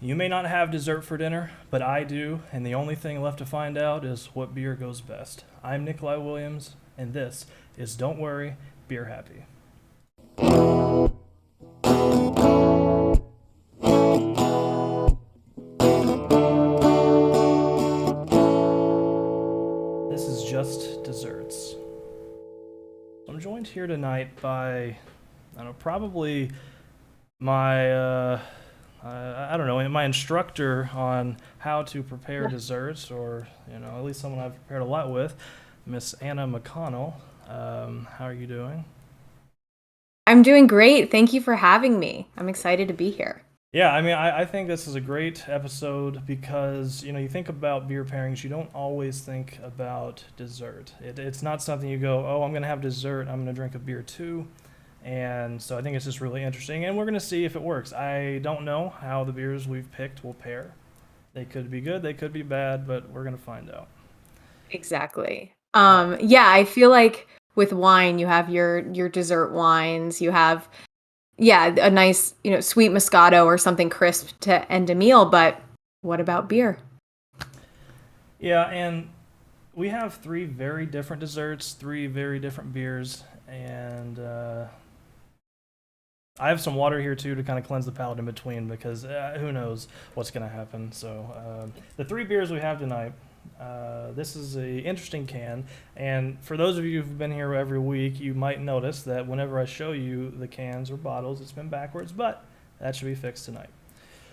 You may not have dessert for dinner, but I do, and the only thing left to find out is what beer goes best. I'm Nikolai Williams, and this is Don't Worry, Beer Happy. This is just desserts. I'm joined here tonight by, I don't know, probably my, I don't know, my instructor on how to prepare desserts, or, at least someone I've prepared a lot with, Miss Anna McConnell. How are you doing? I'm doing great. Thank you for having me. I'm excited to be here. Yeah, I think this is a great episode because, you think about beer pairings, you don't always think about dessert. It's not something you go, oh, I'm going to have dessert, I'm going to drink a beer too. And so I think it's just really interesting, and we're going to see if it works. I don't know how the beers we've picked will pair. They could be good, they could be bad, but we're going to find out. Exactly. Uh, Yeah, I feel like with wine, you have your dessert wines. You have, yeah, a nice, sweet Moscato or something crisp to end a meal. But what about beer? yeah, and we have three very different desserts, three very different beers, and I have some water here too to kind of cleanse the palate in between because who knows what's going to happen. So the three beers we have tonight. This is a interesting can, and for those of you who've been here every week, you might notice that whenever I show you the cans or bottles, it's been backwards, but that should be fixed tonight.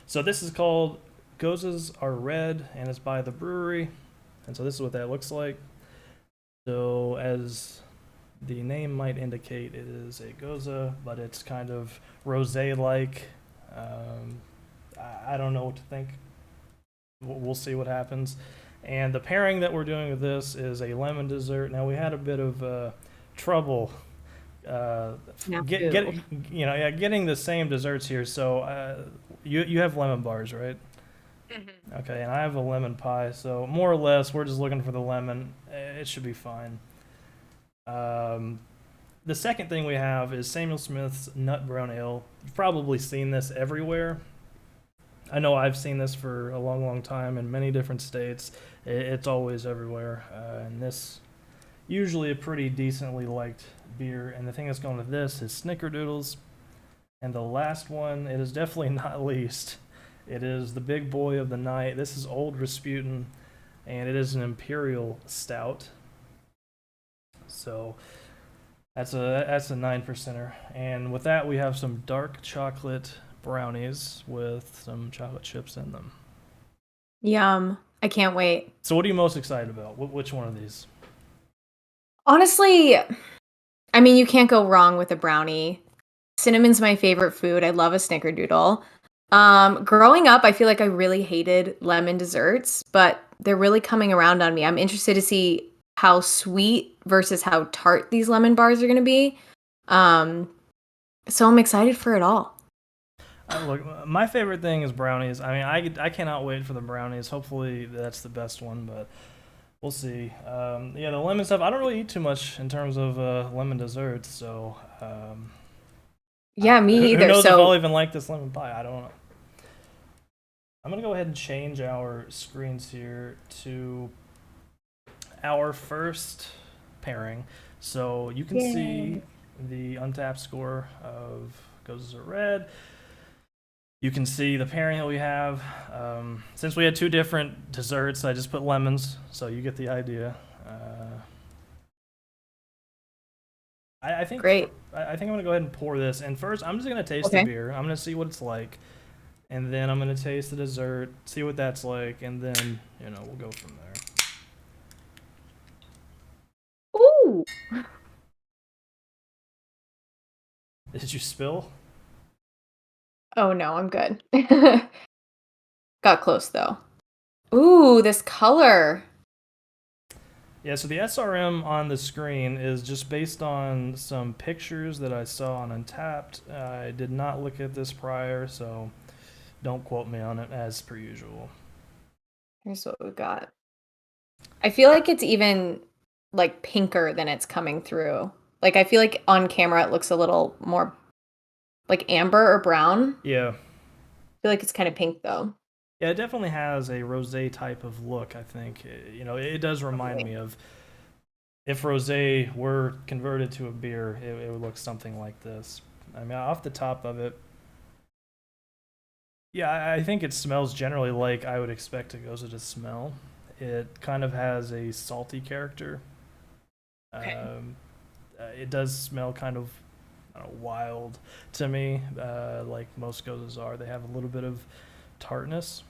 So this is called Goses Are Red, and it's by the Brewery, and so this is what that looks like. So as the name might indicate, it is a goza, but it's kind of rosé-like. Um, I don't know what to think. We'll see what happens. And the pairing that we're doing with this is a lemon dessert. Now we had a bit of trouble uh, Now, get ooh. yeah, getting the same desserts here. So you have lemon bars, right? Mhm. Okay, and I have a lemon pie. So more or less, we're just looking for the lemon. It should be fine. Um, the second thing we have is Samuel Smith's Nut Brown Ale. You've probably seen this everywhere. I know I've seen this for a long, long time in many different states. It's always everywhere, and this usually a pretty decently liked beer. And the thing that's going with this is Snickerdoodles. And the last one, it is definitely not least. It is the big boy of the night. This is Old Rasputin, and it is an imperial stout. So that's a 9%er. And with that, we have some dark chocolate brownies with some chocolate chips in them. Yum. I can't wait. So, what are you most excited about? Which one of these? Honestly, I mean, you can't go wrong with a brownie. Cinnamon's my favorite food. I love a snickerdoodle. Growing up, I feel like I really hated lemon desserts, but they're really coming around on me. I'm interested to see how sweet versus how tart these lemon bars are going to be. Um, so I'm excited for it all. Look, my favorite thing is brownies. I cannot wait for the brownies. Hopefully, that's the best one, but we'll see. Yeah, the lemon stuff. I don't really eat too much in terms of lemon desserts, so Yeah, me who either. knows if I'll So, even like this lemon pie? I don't know. I'm gonna go ahead and change our screens here to our first pairing, so you can see yay. the untapped score of Goses Are Red. You can see the pairing that we have. Since we had two different desserts, I just put lemons, so you get the idea. I think Great. I think I'm gonna go ahead and pour this. And first, I'm just gonna taste the Okay. beer. I'm gonna see what it's like, and then I'm gonna taste the dessert, see what that's like, and then we'll go from there. Ooh. Did you spill? Oh no, I'm good. Got close though. Ooh, this color. Yeah, so the SRM on the screen is just based on some pictures that I saw on Untapped. I did not look at this prior, so don't quote me on it as per usual. Here's what we got. I feel like it's even like pinker than it's coming through. Like I feel like on camera it looks a little more like amber or brown. Yeah, feel like it's kind of pink though. Yeah, it definitely has a rosé type of look. I think it does remind Totally. me of if rosé were converted to a beer, it would look something like this. I mean, off the top of it, yeah, I think it smells generally like I would expect a Gose to smell. It kind of has a salty character. Okay. It does smell kind of I don't know, wild to me, like most Goses are. They have a little bit of tartness,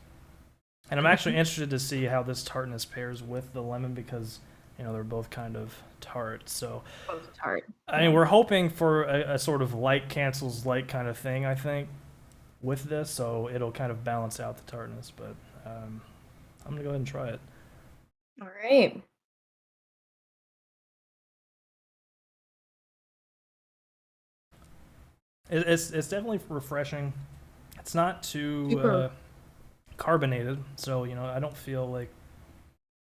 and I'm actually interested to see how this tartness pairs with the lemon because they're both kind of tart. So Both tart. I mean, Yeah. we're hoping for a sort of like cancels like kind of thing. I think with this, so it'll kind of balance out the tartness. But I'm gonna go ahead and try it. All right. It's definitely refreshing. It's not too Super. carbonated, so I don't feel like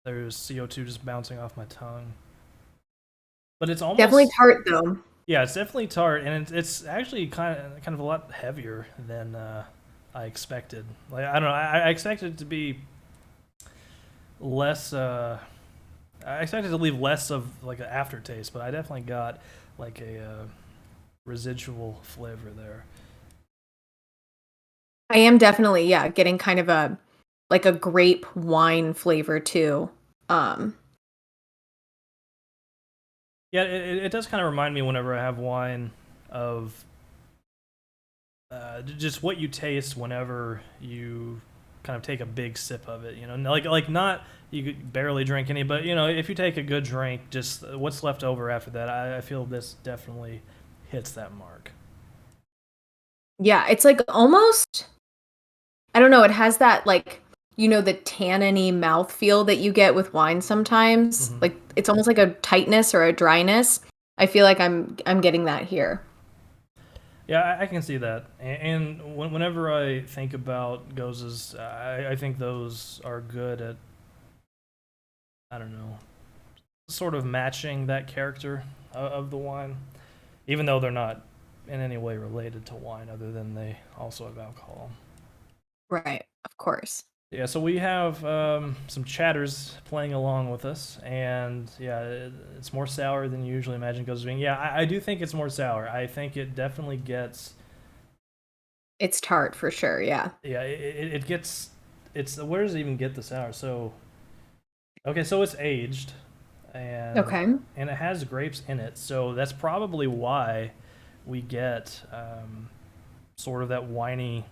there's CO2 just bouncing off my tongue. But it's Definitely almost tart though. yeah, it's definitely tart, and it's actually kind of a lot heavier than I expected. Like I don't know, I expected it to be less. I expected to leave less of like an aftertaste, but I definitely got like a residual flavor there. I am definitely, yeah, getting kind of a like a grape wine flavor too. Um, Yeah, it does kind of remind me whenever I have wine of just what you taste whenever you kind of take a big sip of it. Like not you could barely drink any, but if you take a good drink, just what's left over after that. I feel this definitely hits that mark. yeah, it's like almost I don't know, it has that like the tanniny mouthfeel that you get with wine sometimes. Hmm. Like it's almost like a tightness or a dryness. I feel like I'm getting that here. Yeah, I can see that. And whenever I think about goses, I think those are good at I don't know, sort of matching that character of the wine, even though they're not in any way related to wine, other than they also have alcohol. Right, of course. Yeah, so we have some chatters playing along with us, and yeah, it's more sour than you usually imagine goes being. Yeah, I do think it's more sour. I think it definitely gets. It's tart for sure, yeah. Yeah, it gets. It's where does it even get the sour? So okay, so it's aged, and Okay. and it has grapes in it, so that's probably why we get sort of that winey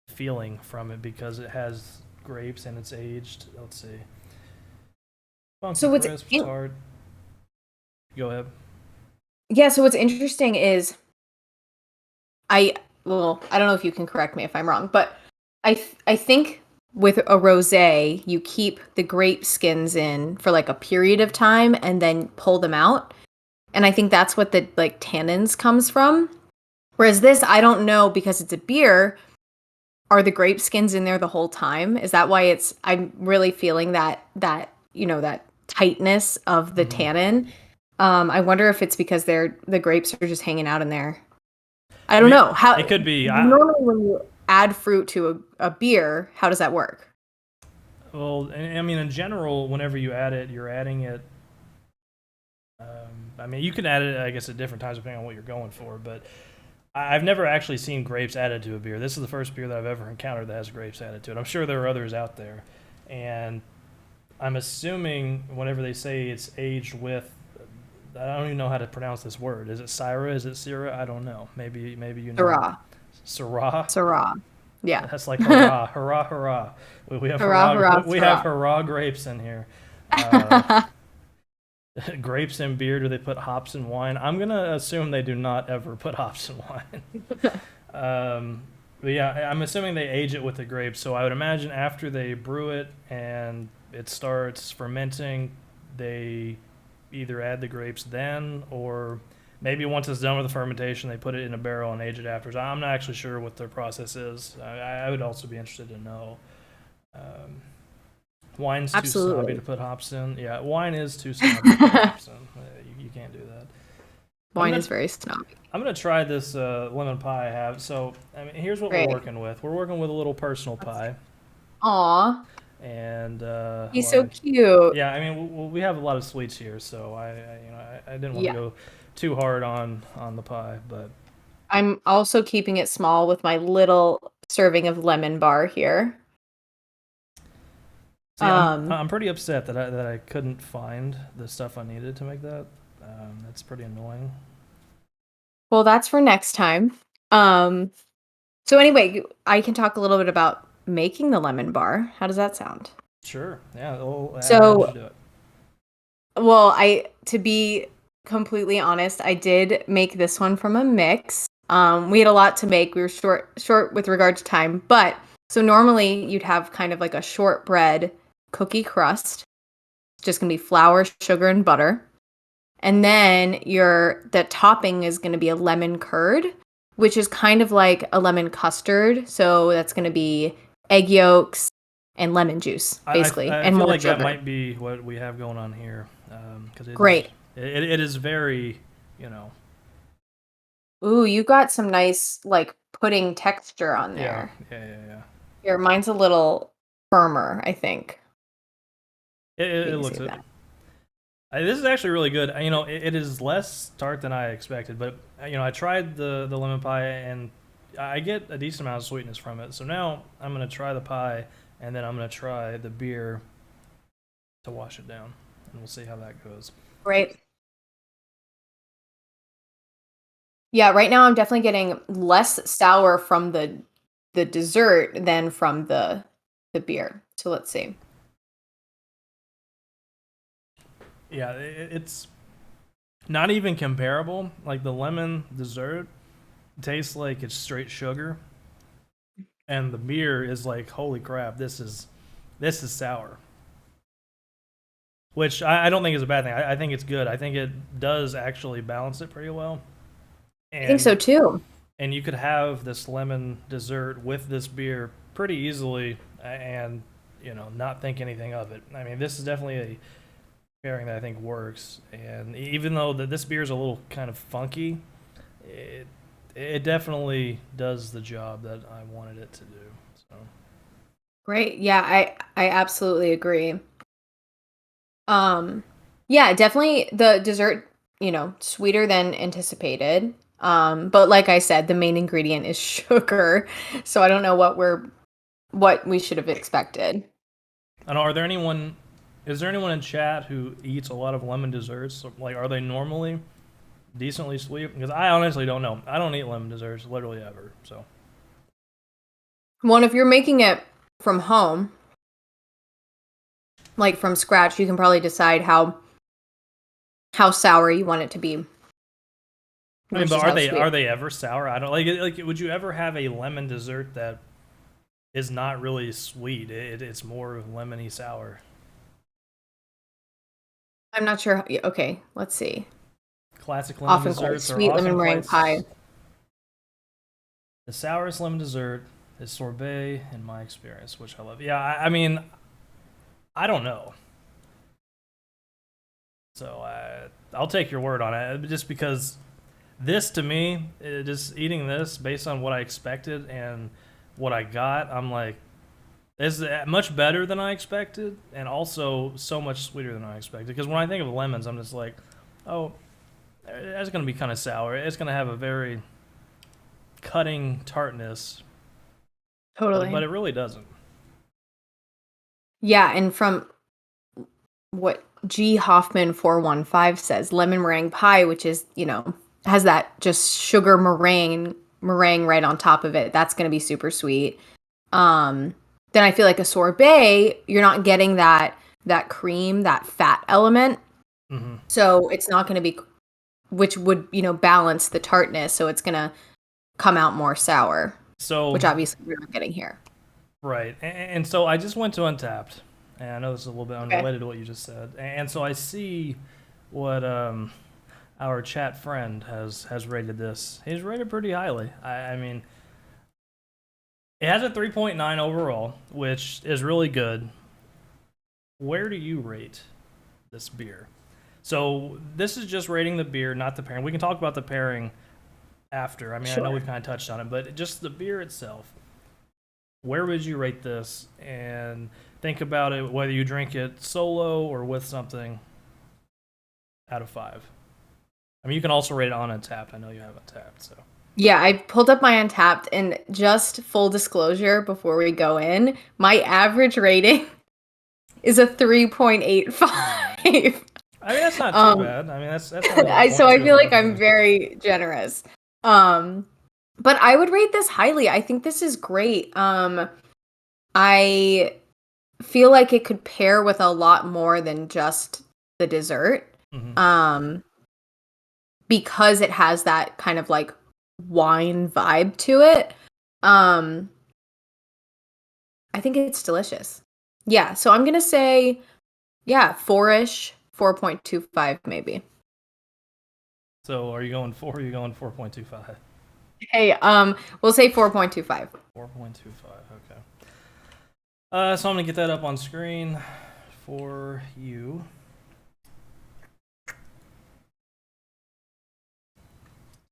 feeling from it because it has grapes and it's aged. Let's see. Funky, So what's crisp, in- tart. Go ahead. yeah, so what's interesting is I don't know if you can correct me if I'm wrong, but I think with a rosé, you keep the grape skins in for like a period of time and then pull them out. And I think that's what the like tannins comes from. Whereas this, I don't know because it's a beer, are the grape skins in there the whole time? Is that why I'm really feeling that tightness of the Hmm. tannin? I wonder if it's because the grapes are just hanging out in there. I I don't mean, know. How it could be. normally when you add fruit to a beer, how does that work? Well, I mean, in general, whenever you add it, you're adding it. I mean, you can add it, I guess, at different times depending on what you're going for. But I've never actually seen grapes added to a beer. This is the first beer that I've ever encountered that has grapes added to it. I'm sure there are others out there, and I'm assuming whenever they say it's aged with, I don't even know how to pronounce this word. Is it Syrah? Is it Syrah? I don't know. Maybe you know. Syrah. Syrah. Syrah. Yeah. That's like hurrah, hurrah, hurrah. We have Hurrah, hurrah, we have Syrah. hurrah grapes in here. Uh, grapes in beer. Do they put hops in wine? I'm gonna assume they do not ever put hops in wine. But yeah, I'm assuming they age it with the grapes. So I would imagine after they brew it and it starts fermenting, they either add the grapes then or maybe once it's done with the fermentation, they put it in a barrel and age it afterwards. I'm not actually sure what their process is. I would also be interested to know. Um, Wine's too snobby Absolutely. to put hops in. Yeah, wine is too snobby to put hops in. You can't do that. I'm Wine gonna is very snobby. I'm gonna try this lemon pie I have. So I mean, here's what we're Great. working with. We're working with a little personal Let's- pie, Aw, and he's so cute. yeah, I mean, we have a lot of sweets here, so I didn't want to Yeah. go too hard on the pie, but I'm also keeping it small with my little serving of lemon bar here. see, Um, I'm pretty upset that I couldn't find the stuff I needed to make that. That's pretty annoying. well, that's for next time. Um, so anyway, I can talk a little bit about making the lemon bar. How does that sound? Sure, yeah. Well, how did you So, do it? well, I to be completely honest, I did make this one from a mix. We had a lot to make. We were short with regard to time, but so normally you'd have kind of like a shortbread cookie crust. It's just gonna be flour, sugar, and butter. And then the topping is gonna be a lemon curd, which is kind of like a lemon custard. So that's gonna be egg yolks and lemon juice, basically, I and feel more like that sugar. might be what we have going on here, because Great. it is very, you know, Ooh, you got some nice like pudding texture on yeah, there. yeah. Here, mine's a little firmer, I think. You It can looks see it. that. This is actually really good. You know, it is less tart than I expected, but I tried the lemon pie and I get a decent amount of sweetness from it. So now I'm gonna try the pie and then I'm gonna try the beer to wash it down, and we'll see how that goes. Great. Yeah, right now I'm definitely getting less sour from the dessert than from the beer. So let's see. Yeah, it's not even comparable. Like the lemon dessert tastes like it's straight sugar, and the beer is like, holy crap, this is sour. Which I don't think is a bad thing. I think it's good. I think it does actually balance it pretty well. I think so And too. and you could have this lemon dessert with this beer pretty easily, and not think anything of it. I mean, this is definitely a pairing that I think works. And even though this beer is a little kind of funky, it it definitely does the job that I wanted it to do. So Great. Yeah, I absolutely agree. Um, yeah, definitely the dessert, sweeter than anticipated. But like I said, the main ingredient is sugar. So I don't know what we should have expected. I don't know. Are there anyone? Is there anyone in chat who eats a lot of lemon desserts? Like, are they normally decently sweet? Because I honestly don't know. I don't eat lemon desserts literally ever. So Well, if you're making it from home, like from scratch, you can probably decide how sour you want it to be I mean, but versus how sweet. are they ever sour? I don't like. Would you ever have a lemon dessert that is not really sweet? It's more lemony sour. I'm not sure. Okay, let's see. Classic lemon Often quite desserts are sweet lemon often meringue quite. pie. The sourest lemon dessert is sorbet, in my experience, which I love. Yeah, I mean, I don't know. So I'll take your word on it, just because this to me, just eating this based on what I expected and what I got, I'm like, this is much better than I expected, and also so much sweeter than I expected. Because when I think of lemons, I'm just like, oh, it's going to be kind of sour. It's going to have a very cutting tartness, but Totally. it really doesn't. Yeah, and from what G Hoffman 415 says, lemon meringue pie, which is, has that just sugar meringue right on top of it. That's going to be super sweet. Then I feel like a sorbet, you're not getting that cream, that fat element. Hmm. So it's not going to be, which would, balance the tartness. So it's going to come out more sour, So which obviously we're not getting here. right, and so I just went to Untapped, and I know this is a little bit Okay. unrelated to what you just said, and so I see what our chat friend has rated this. He's rated pretty highly. I mean, it has a 3.9 overall, which is really good. Where do you rate this beer? So this is just rating the beer, not the pairing. We can talk about the pairing after. I mean, I know Sure. we've kind of touched on it, but just the beer itself. Where would you rate this? And think about it whether you drink it solo or with something out of 5. I mean, you can also rate it on Untapped. I know you have Untapped, so. Yeah, I pulled up my Untapped, and just full disclosure before we go in, my average rating is a 3.85. I mean, that's not too bad. I mean, that's only like So I 0.2 feel like above I'm the. very generous. Um, but I would rate this highly. I think this is great. I feel like it could pair with a lot more than just the dessert. Mhm. Um, because it has that kind of like wine vibe to it. Um, I think it's delicious. Yeah, so I'm gonna say, yeah, 4-ish, 4.25 maybe. So are you going 4 or are you going 4.25? Hey, we'll say 4.25. 4.25, okay. So I'm going to get that up on screen for you.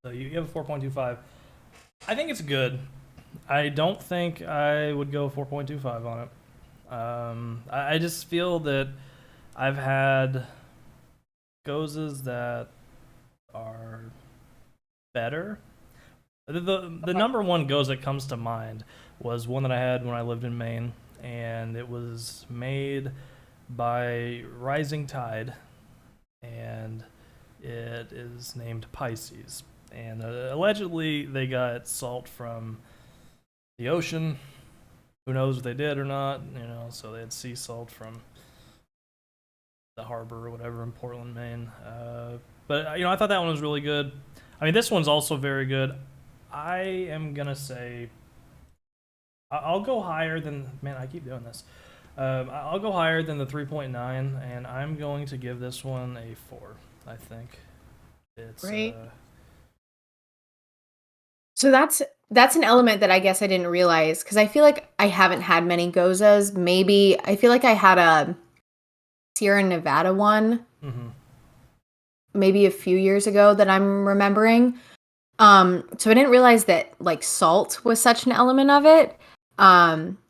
So you have a 4.25. I think it's good. I don't think I would go 4.25 on it. I just feel that I've had Goses that are better. The number one Gose that comes to mind was one that I had when I lived in Maine, and it was made by Rising Tide, and it is named Pisces. And allegedly, they got salt from the ocean. Who knows if they did or not? So they had sea salt from the harbor or whatever in Portland, Maine. But I thought that one was really good. I mean, this one's also very good. I am gonna say I'll go higher than, man. I keep doing this. I'll go higher than the 3.9, and I'm going to give this one a 4. I think it's Great. So that's an element that I guess I didn't realize, because I feel like I haven't had many Gozas. Maybe I feel like I had a Sierra Nevada one mm-hmm. maybe a few years ago that I'm remembering. So I didn't realize that like salt was such an element of it.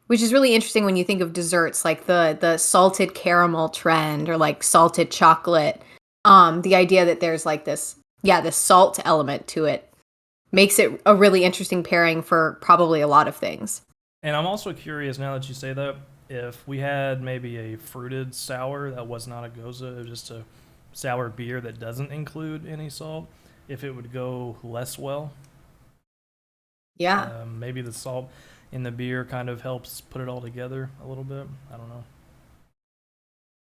Which is really interesting when you think of desserts, like the salted caramel trend or like salted chocolate. The idea that there's like this salt element to it makes it a really interesting pairing for probably a lot of things. And I'm also curious now that you say that, if we had maybe a fruited sour that was not a Goza, just a sour beer that doesn't include any salt, if it would go less well. Yeah. Maybe the salt in the beer kind of helps put it all together a little bit. I don't know.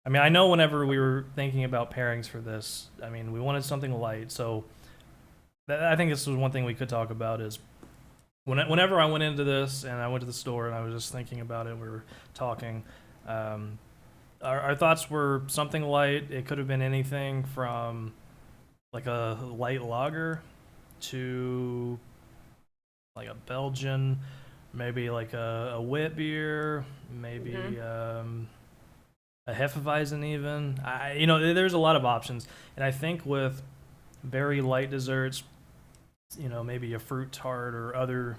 I mean, I know whenever we were thinking about pairings for this, I mean, we wanted something light. So I think this was one thing we could talk about is whenever I went into this and I went to the store and I was just thinking about it, we were talking. Our thoughts were something light. It could have been anything from like a light lager to like a Belgian, maybe like a wit beer, maybe a Hefeweizen even. There's a lot of options, and I think with very light desserts, maybe a fruit tart or other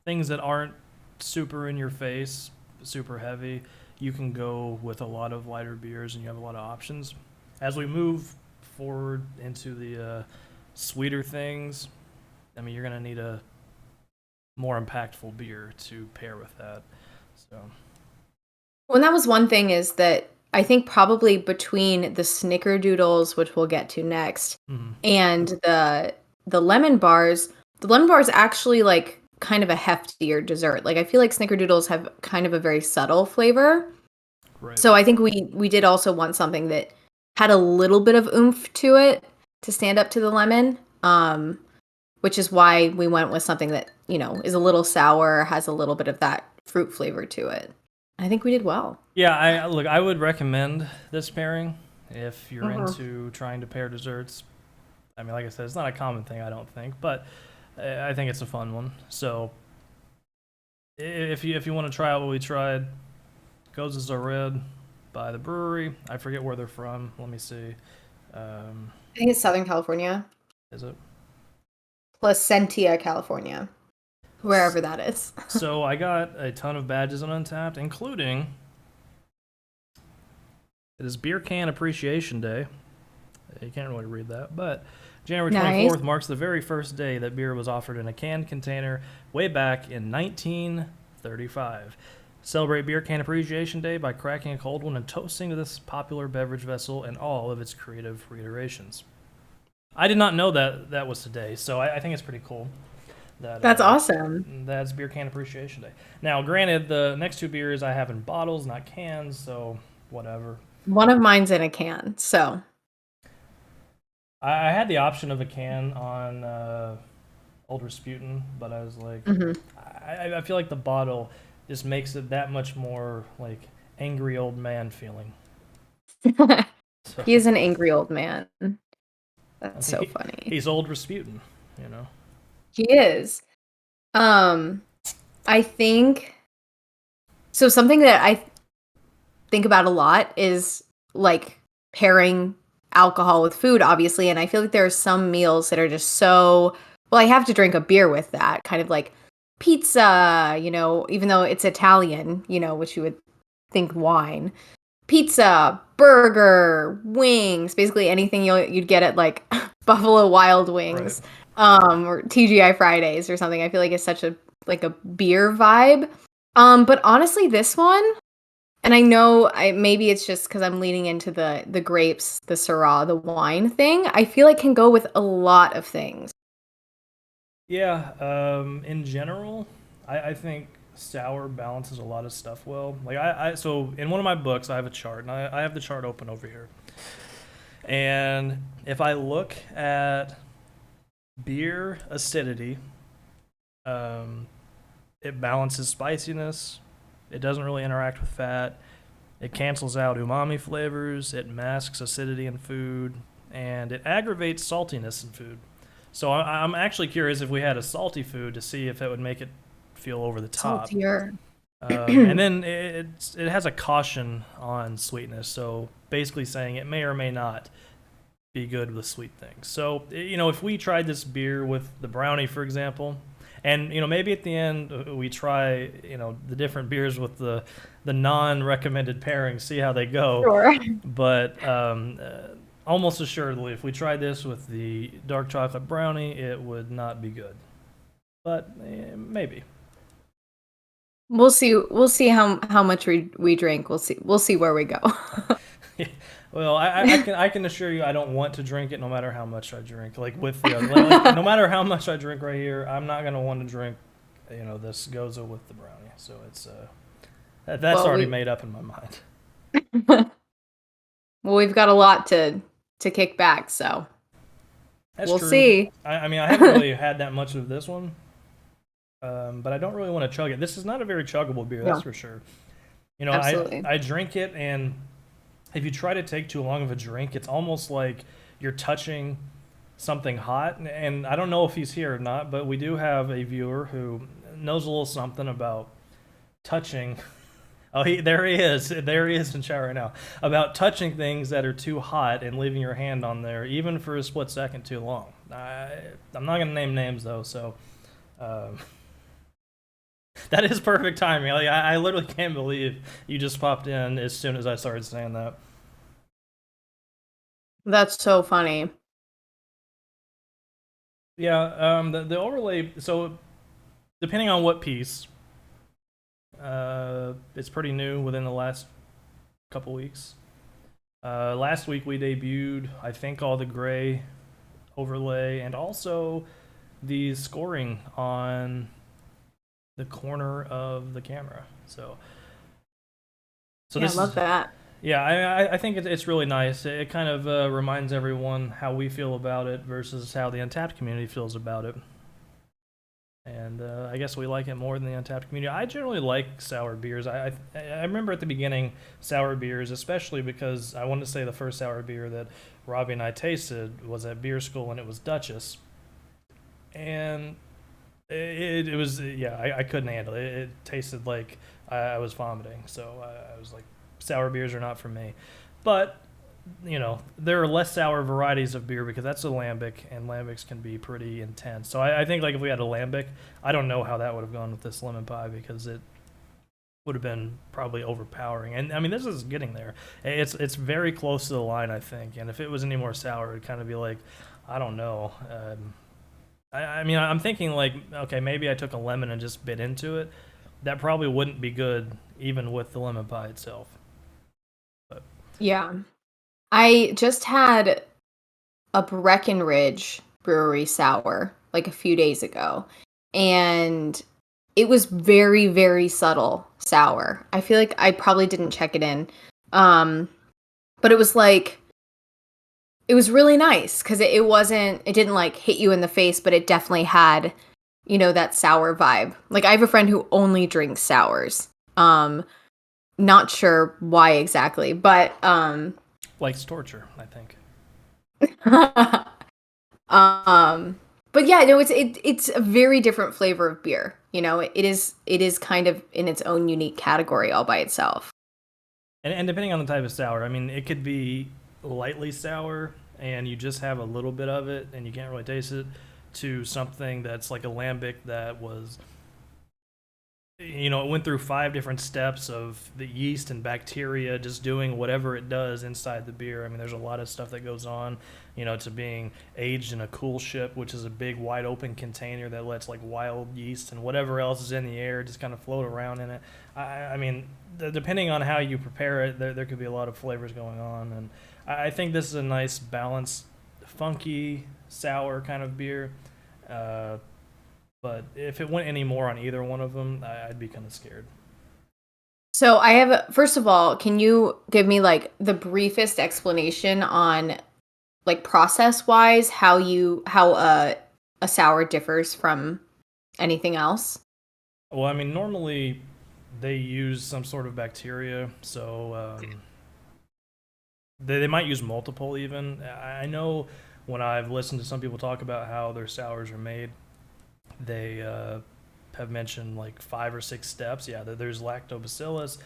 things that aren't super in your face, super heavy, you can go with a lot of lighter beers and you have a lot of options. As we move forward into the sweeter things, I mean, you're going to need a more impactful beer to pair with that. So, Well, and that was one thing, is that I think probably between the snickerdoodles, which we'll get to next, and the lemon bars actually like kind of a heftier dessert. Like I feel like snickerdoodles have kind of a very subtle flavor. right. So I think we did also want something that had a little bit of oomph to it to stand up to the lemon. Which is why we went with something that, is a little sour, has a little bit of that fruit flavor to it. I think we did well. Yeah, I would recommend this pairing if you're into trying to pair desserts. I mean, like I said, it's not a common thing, I don't think, but I think it's a fun one. So if you want to try out what we tried, Goses Are Red by the Brewery. I forget where they're from. Let me see. I think it's Southern California. Is it? Placentia, California. Wherever that is. So I got a ton of badges on Untapped, including it is Beer Can Appreciation Day. You can't really read that, but January 24th marks the very first day that beer was offered in a canned container way back in 1935. Celebrate Beer Can Appreciation Day by cracking a cold one and toasting to this popular beverage vessel and all of its creative reiterations. I did not know that was today, so I think it's pretty cool. That's awesome. That's Beer Can Appreciation Day. Now, granted, the next two beers I have in bottles, not cans, so whatever. One of mine's in a can, so. I had the option of a can on Old Rasputin, but I was like, I feel like the bottle just makes it that much more like angry old man feeling. So, he is an angry old man. That's so funny. He's Old Rasputin, you know. He is. I think so. Something that I think about a lot is like pairing alcohol with food, obviously. And I feel like there are some meals that are just so, well, I have to drink a beer with that, kind of like pizza, you know, even though it's Italian, you know, which you would think wine. Pizza, burger, wings, basically anything you'd get at like Buffalo Wild Wings, right. Or TGI Fridays or something. I feel like it's such a like a beer vibe. But honestly, this one, and I know maybe it's just because I'm leaning into the grapes, the Syrah, the wine thing. I feel like can go with a lot of things. Yeah, in general, I think sour balances a lot of stuff well. Like so in one of my books, I have a chart, and I have the chart open over here. And if I look at beer acidity, it balances spiciness. It doesn't really interact with fat. It cancels out umami flavors. It masks acidity in food, and it aggravates saltiness in food. So I'm actually curious if we had a salty food to see if it would make it feel over the top. Saltier. And then it has a caution on sweetness. So basically saying it may or may not be good with sweet things. So, you know, if we tried this beer with the brownie, for example, and, you know, maybe at the end we try, you know, the different beers with the non-recommended pairings, see how they go. Sure. But almost assuredly, if we tried this with the dark chocolate brownie, it would not be good. But maybe. We'll see. We'll see how much we drink. We'll see where we go. Well, I can assure you I don't want to drink it no matter how much I drink. Like with like, no matter how much I drink right here, I'm not gonna want to drink, you know, this Goses with the brownie. So it's that's already made up in my mind. Well, we've got a lot to kick back, so we'll see. I mean, I haven't really had that much of this one, but I don't really want to chug it. This is not a very chuggable beer, that's for sure. You know, I drink it, and if you try to take too long of a drink, it's almost like you're touching something hot. And I don't know if he's here or not, but we do have a viewer who knows a little something about touching. Oh, there he is. There he is in chat right now. About touching things that are too hot and leaving your hand on there, even for a split second too long. I'm not going to name names, though, so... that is perfect timing. Like, I literally can't believe you just popped in as soon as I started saying that. That's so funny. Yeah, the overlay... So, depending on what piece... it's pretty new within the last couple weeks. Last week we debuted, I think, all the gray overlay and also the scoring on the corner of the camera. So yeah, I love that. Yeah, I think it's really nice. It kind of reminds everyone how we feel about it versus how the Untapped community feels about it. And I guess we like it more than the Untapped community. I generally like sour beers. I remember at the beginning sour beers, especially because I wanted to say the first sour beer that Robbie and I tasted was at beer school, and it was Duchess. And it was, yeah, I couldn't handle it. It tasted like I was vomiting. So I was like, sour beers are not for me. But there are less sour varieties of beer because that's a lambic, and lambics can be pretty intense. So I think like if we had a lambic, I don't know how that would have gone with this lemon pie because it would have been probably overpowering. And I mean, this is getting there. It's very close to the line, I think. And if it was any more sour, it'd kind of be like, I don't know. I mean, I'm thinking like, okay, maybe I took a lemon and just bit into it. That probably wouldn't be good, even with the lemon pie itself. But Yeah. I just had a Breckenridge Brewery sour like a few days ago, and it was very, very subtle sour. I feel like I probably didn't check it in. Um, but it was like, it was really nice because it didn't like hit you in the face, but it definitely had, that sour vibe. Like I have a friend who only drinks sours. Not sure why exactly, but likes torture, I think. But yeah, no, it's a very different flavor of beer. It is kind of in its own unique category all by itself. And depending on the type of sour, I mean, it could be lightly sour and you just have a little bit of it and you can't really taste it, to something that's like a lambic that was, it went through 5 different steps of the yeast and bacteria just doing whatever it does inside the beer. I mean, there's a lot of stuff that goes on, to being aged in a cool ship, which is a big wide open container that lets like wild yeast and whatever else is in the air just kind of float around in it. I mean, depending on how you prepare it, there could be a lot of flavors going on. And I think this is a nice balanced, funky, sour kind of beer. But if it went any more on either one of them, I'd be kind of scared. So first of all, can you give me like the briefest explanation on like process wise how a sour differs from anything else? Well, I mean, normally they use some sort of bacteria, so they might use multiple even. I know when I've listened to some people talk about how their sours are made, they have mentioned like 5 or 6 steps. Yeah, there's lactobacillus,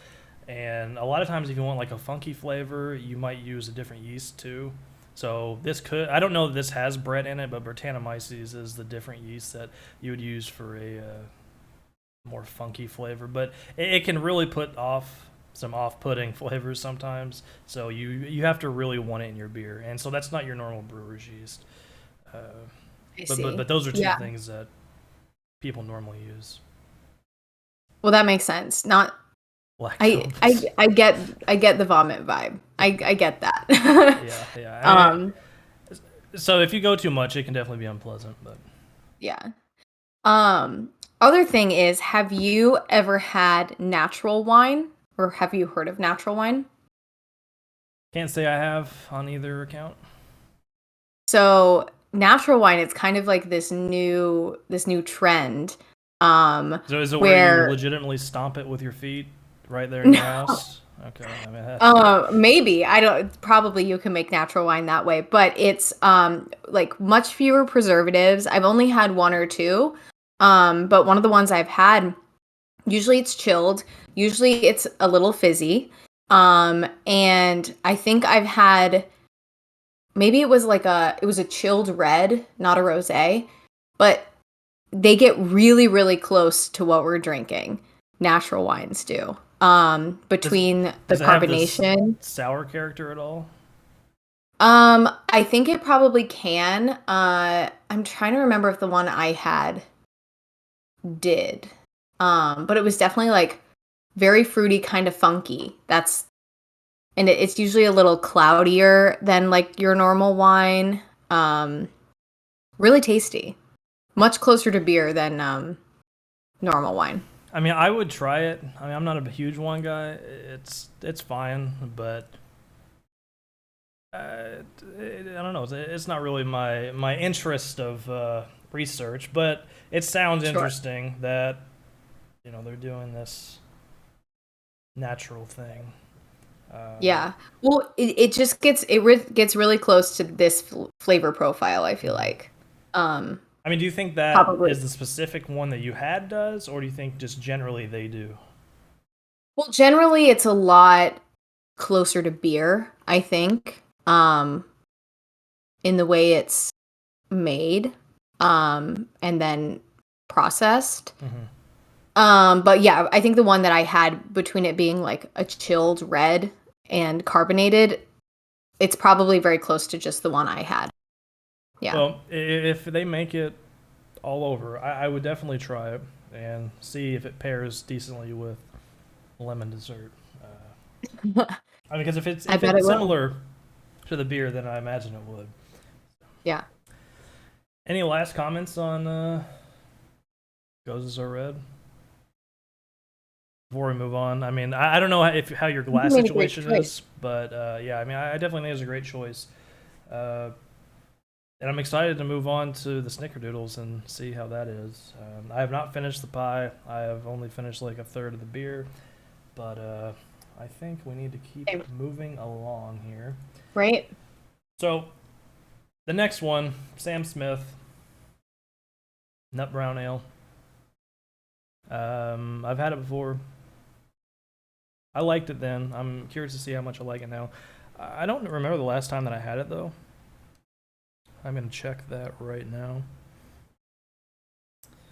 and a lot of times if you want like a funky flavor, you might use a different yeast too. So I don't know that this has Brett in it, but Brettanomyces is the different yeast that you would use for a more funky flavor. But it can really put off some off-putting flavors sometimes. So you have to really want it in your beer, and so that's not your normal brewer's yeast. I see. But those are 2 Yeah. things that people normally use. Well, that makes sense. Not Lactobacillus. I get the vomit vibe. I get that. Yeah. I mean, so if you go too much, it can definitely be unpleasant. But Yeah. Other thing is, have you ever had natural wine, or have you heard of natural wine? can't say I have on either account. So natural wine, it's kind of like this new trend. So is it where you Where legitimately stomp it with your feet right there in your house? Okay, I mean maybe I don't. Probably you can make natural wine that way, but it's like much fewer preservatives. I've only had 1 or 2, but one of the ones I've had, usually it's chilled. Usually it's a little fizzy, and I think I've had, maybe it was a chilled red, not a rosé, but they get really, really close to what we're drinking. Natural wines do. Between the does it have this carbonation. sour character at all? I think it probably can. I'm trying to remember if the one I had did. But it was definitely like very fruity, kind of funky. And it's usually a little cloudier than like your normal wine. Really tasty. Much closer to beer than normal wine. I mean, I would try it. I mean, I'm not a huge wine guy. It's fine, but I don't know. It's not really my interest of research, but it sounds Sure. interesting that they're doing this natural thing. Yeah. Well, it just gets really close to this flavor profile, I feel like. I mean, do you think that Probably. is the specific one that you had does, or do you think just generally they do? Well, generally it's a lot closer to beer, I think. um, in the way it's made, and then processed. But yeah, I think the one that I had, between it being like a chilled red and carbonated, it's probably very close to just the one I had. Yeah. Well, if they make it all over, I would definitely try it and see if it pairs decently with lemon dessert. I mean, because if it's I bet it will. similar to the beer, then I imagine it would. Yeah. Any last comments on Goses Are Red? Before we move on, I mean, I don't know how your glass situation is, but yeah, I mean, I definitely think it's a great choice. And I'm excited to move on to the snickerdoodles and see how that is. I have not finished the pie. I have only finished like a third of the beer, but I think we need to keep moving along here. Right. So, the next one, Sam Smith, Nut Brown Ale. I've had it before. I liked it then. I'm curious to see how much I like it now. I don't remember the last time that I had it, though. I'm going to check that right now.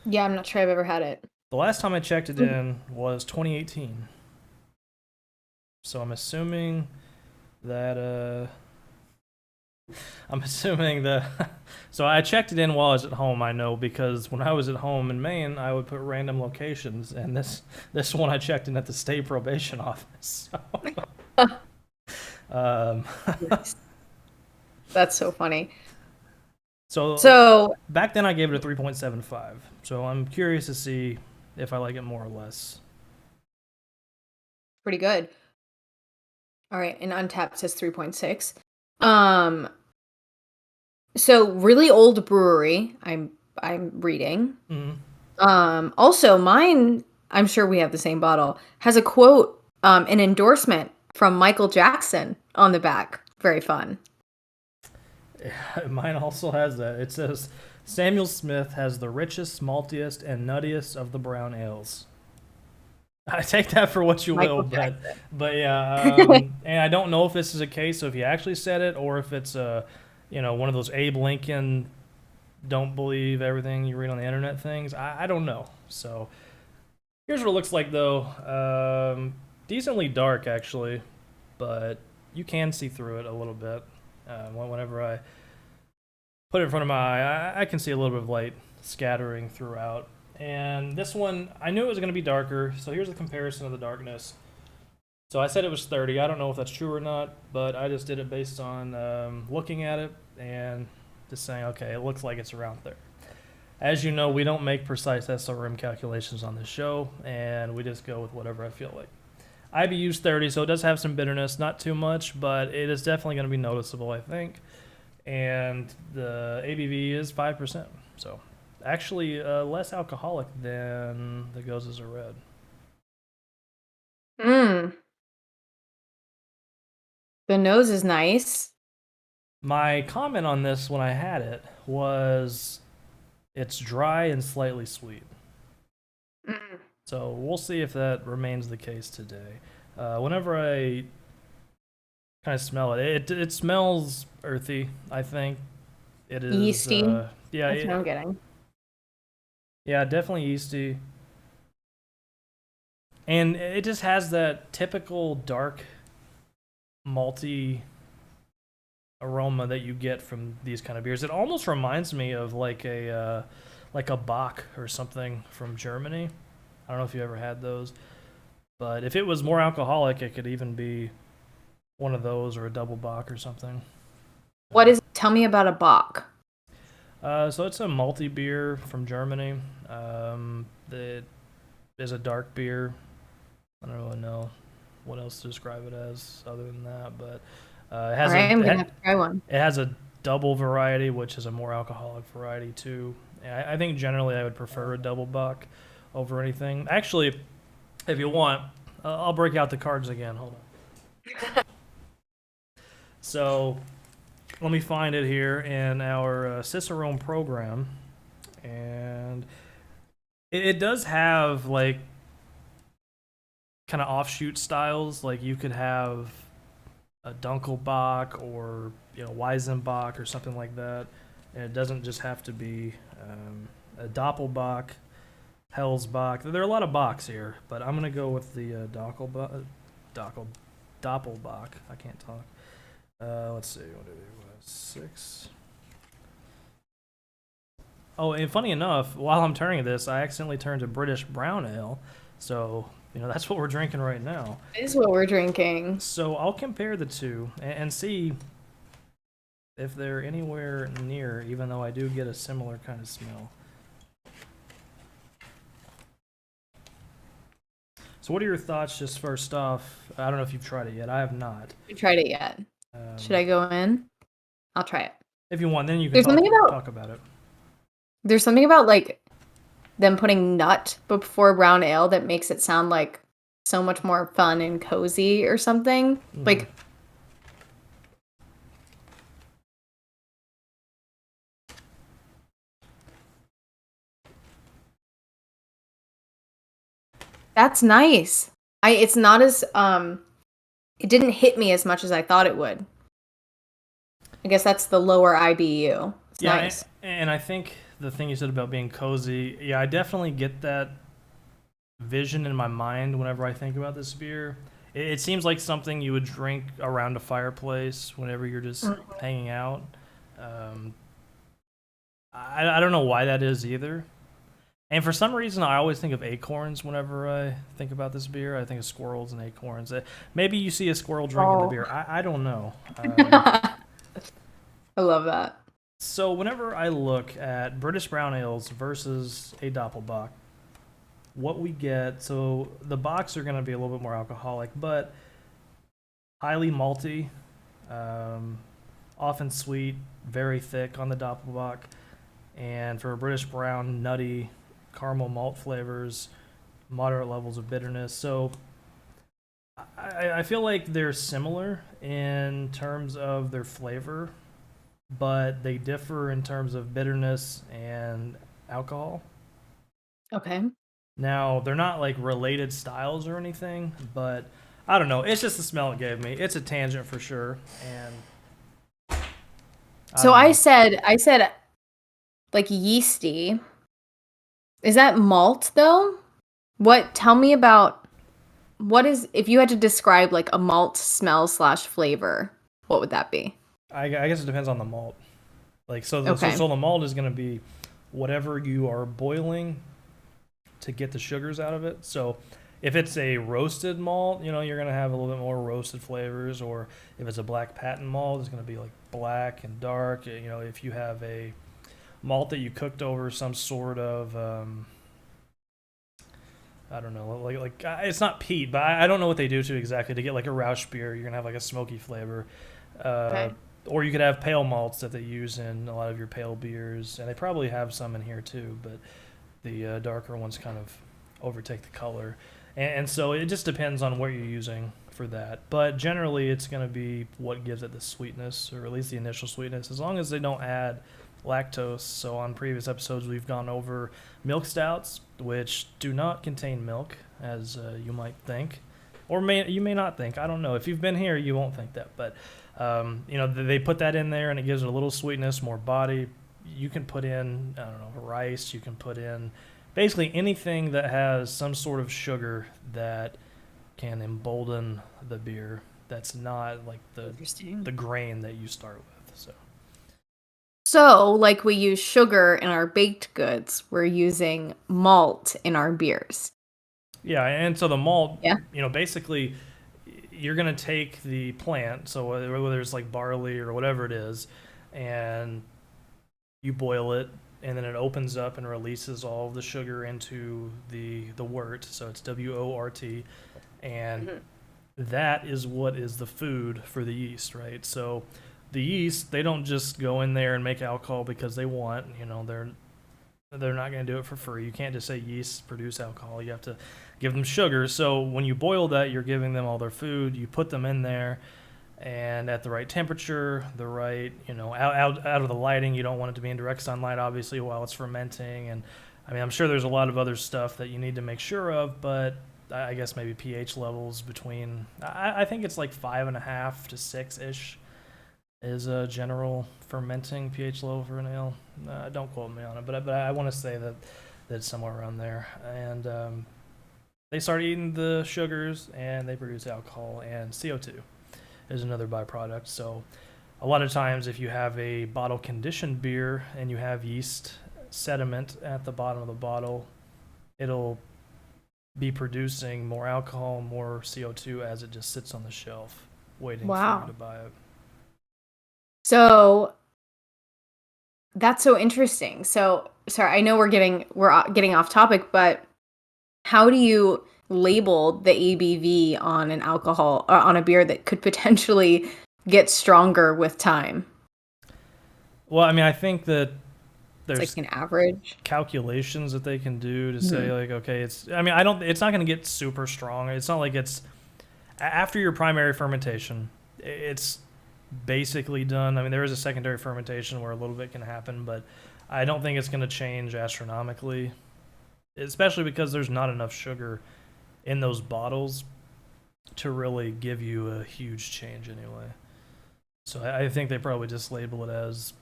Yeah, I'm not sure I've ever had it. The last time I checked it in was 2018. So I'm assuming that so I checked it in while I was at home, I know, because when I was at home in Maine, I would put random locations, and this one I checked in at the state probation office. So, That's so funny. So back then I gave it a 3.75. So I'm curious to see if I like it more or less. Pretty good. All right, and Untapped says 3.6. So really old brewery. I'm reading. Also, mine, I'm sure we have the same bottle, has a quote, an endorsement from Michael Jackson on the back. Very fun. Mine also has that. It says, Samuel Smith has the richest, maltiest, and nuttiest of the brown ales. I take that for what you will, but yeah, and I don't know if this is a case of he actually said it or if it's one of those Abe Lincoln don't believe everything you read on the internet things. I don't know. So here's what it looks like though. Decently dark actually, but you can see through it a little bit. Whenever I put it in front of my eye, I can see a little bit of light scattering throughout. And this one, I knew it was going to be darker, so here's a comparison of the darkness. So I said it was 30. I don't know if that's true or not, but I just did it based on looking at it and just saying, okay, it looks like it's around there. As you know, we don't make precise SRM calculations on this show, and we just go with whatever I feel like. IBU's 30, so it does have some bitterness, not too much, but it is definitely going to be noticeable, I think. And the ABV is 5%, so actually less alcoholic than the Goses Are Red. The nose is nice. My comment on this when I had it was it's dry and slightly sweet. So we'll see if that remains the case today. Whenever I kind of smell it, it smells earthy, I think. It is yeasty. Yeah, that's what I'm getting. Yeah, definitely yeasty. And it just has that typical dark, malty aroma that you get from these kind of beers. It almost reminds me of like a Bock or something from Germany. I don't know if you ever had those. But if it was more alcoholic, it could even be one of those or a double Bock or something. What is? Tell me about a Bock. So it's a malty beer from Germany. It is a dark beer. I don't really know what else to describe it as other than that, but it has I'm gonna have to try one. It has a double variety, which is a more alcoholic variety too. I think generally I would prefer a double Bock over anything. Actually, if you want, I'll break out the cards again. Hold on. So let me find it here in our Cicerone program. And it does have like kind of offshoot styles. Like you could have a Dunkelbock or Weizenbock or something like that. And it doesn't just have to be a Doppelbock, Hellsbock. There are a lot of bocks here, but I'm gonna go with the Doppelbock. I can't talk. Let's see. What do we have? 6. Oh, and funny enough, while I'm turning this, I accidentally turned to British Brown Ale. So, that's what we're drinking right now. That is what we're drinking. So I'll compare the two and see if they're anywhere near, even though I do get a similar kind of smell. So what are your thoughts just first off? I don't know if you've tried it yet. I have not. You tried it yet? Should I go in? I'll try it. If you want, then you can talk about it. There's something about like them putting nut before brown ale that makes it sound like so much more fun and cozy or something. Like that's nice. It's not as it didn't hit me as much as I thought it would. I guess that's the lower IBU. It's nice. And I think the thing you said about being cozy, yeah, I definitely get that vision in my mind whenever I think about this beer. It seems like something you would drink around a fireplace whenever you're just hanging out. I don't know why that is either. And for some reason, I always think of acorns whenever I think about this beer. I think of squirrels and acorns. Maybe you see a squirrel drinking the beer. I don't know. I love that. So whenever I look at British brown ales versus a Doppelbock, what we get, so the bocks are going to be a little bit more alcoholic, but highly malty, often sweet, very thick on the Doppelbock. And for a British brown, nutty, caramel malt flavors, moderate levels of bitterness. So I feel like they're similar in terms of their flavor, but they differ in terms of bitterness and alcohol. Okay. Now, they're not like related styles or anything, but I don't know. It's just the smell it gave me. It's a tangent for sure. And I said like yeasty. Is that malt though? Tell me about if you had to describe like a malt smell / flavor, what would that be? I guess it depends on the malt. So the malt is going to be whatever you are boiling to get the sugars out of it. So if it's a roasted malt, you're going to have a little bit more roasted flavors. Or if it's a black patent malt, it's going to be like black and dark. If you have a malt that you cooked over some sort of I don't know, like it's not peat, but I don't know what they do to exactly to get like a Rausch beer. You're gonna have like a smoky flavor, or you could have pale malts that they use in a lot of your pale beers, and they probably have some in here too. But the darker ones kind of overtake the color, and so it just depends on what you're using for that. But generally, it's gonna be what gives it the sweetness, or at least the initial sweetness, as long as they don't add lactose. So on previous episodes we've gone over milk stouts, which do not contain milk, as you might think, or you may not think. I don't know. If you've been here, you won't think that, but they put that in there and it gives it a little sweetness, more body. You can put in, I don't know, rice. You can put in basically anything that has some sort of sugar that can embolden the beer. That's not like the grain that you start with. So, like we use sugar in our baked goods, we're using malt in our beers. Yeah, and so the malt, basically you're going to take the plant, so whether it's like barley or whatever it is, and you boil it, and then it opens up and releases all of the sugar into the wort, so it's WORT, and that is what is the food for the yeast, right? So the yeast, they don't just go in there and make alcohol because they want. They're not going to do it for free. You can't just say yeast produce alcohol. You have to give them sugar. So when you boil that, you're giving them all their food. You put them in there, and at the right temperature, the right, out of the lighting. You don't want it to be in direct sunlight, obviously, while it's fermenting. And I mean, I'm sure there's a lot of other stuff that you need to make sure of, but I guess maybe pH levels between. I think it's like 5.5 to 6 ish is a general fermenting pH level for an ale. Don't quote me on it, but I want to say that it's somewhere around there. And they start eating the sugars and they produce alcohol, and CO2 is another byproduct. So a lot of times if you have a bottle conditioned beer and you have yeast sediment at the bottom of the bottle, it'll be producing more alcohol, more CO2 as it just sits on the shelf waiting for you to buy it. So that's so interesting. So sorry, I know we're getting off topic, but how do you label the ABV on an alcohol or on a beer that could potentially get stronger with time? Well, I mean, I think that there's like an average calculations that they can do to say like, okay, it's not going to get super strong. It's not like it's after your primary fermentation, it's basically done. I mean, there is a secondary fermentation where a little bit can happen, but I don't think it's going to change astronomically, especially because there's not enough sugar in those bottles to really give you a huge change anyway. So I think they probably just label it as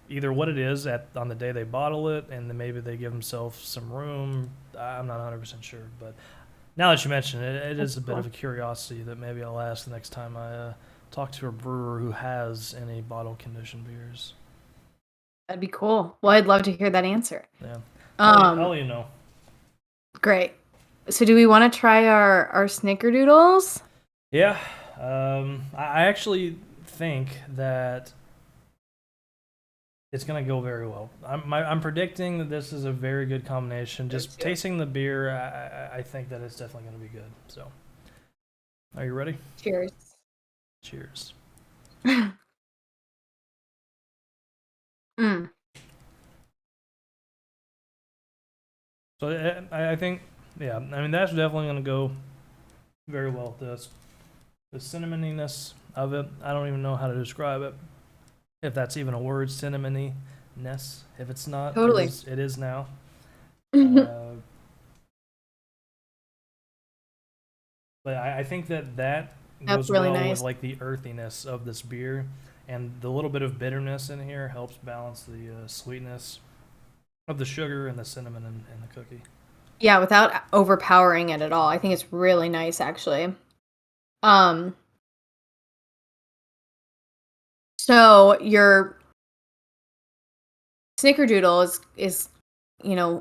either what it is on the day they bottle it, and then maybe they give themselves some room. I'm not 100% sure, but now that you mention it, it is a bit of a curiosity that maybe I'll ask the next time I talk to a brewer who has any bottle conditioned beers. That'd be cool. Well, I'd love to hear that answer. Yeah. I'll let you know. Great. So do we want to try our snickerdoodles? Yeah. I actually think that it's going to go very well. I'm predicting that this is a very good combination. Just tasting the beer, I think that it's definitely going to be good. So, are you ready? Cheers. Cheers. So I think, yeah, I mean, that's definitely going to go very well with this. The cinnamoniness of it, I don't even know how to describe it. If that's even a word, cinnamony-ness. If it's not, totally. It is now. But I think that goes really well nice with like the earthiness of this beer, and the little bit of bitterness in here helps balance the sweetness of the sugar and the cinnamon and the cookie. Yeah, without overpowering it at all. I think it's really nice, actually. So your snickerdoodle is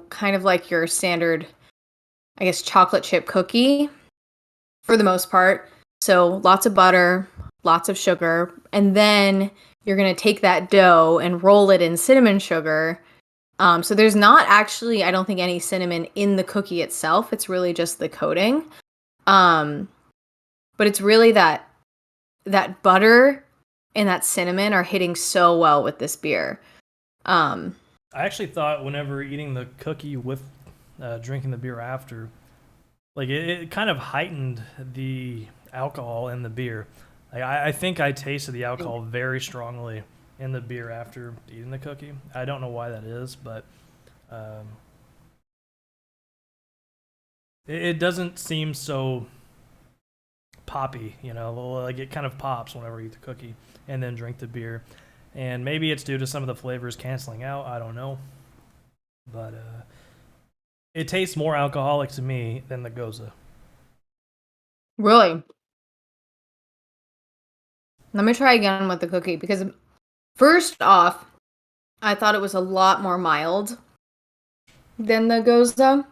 kind of like your standard, I guess, chocolate chip cookie for the most part. So lots of butter, lots of sugar, and then you're going to take that dough and roll it in cinnamon sugar. So there's not actually, I don't think, any cinnamon in the cookie itself. It's really just the coating. But it's really that butter and that cinnamon are hitting so well with this beer. I actually thought whenever eating the cookie with drinking the beer after, like it kind of heightened the alcohol in the beer. Like I think I tasted the alcohol very strongly in the beer after eating the cookie. I don't know why that is, but it doesn't seem so poppy, like it kind of pops whenever you eat the cookie and then drink the beer. And maybe it's due to some of the flavors canceling out, I don't know. But it tastes more alcoholic to me than the Gose. Really? Let me try again with the cookie, because first off, I thought it was a lot more mild than the Gose.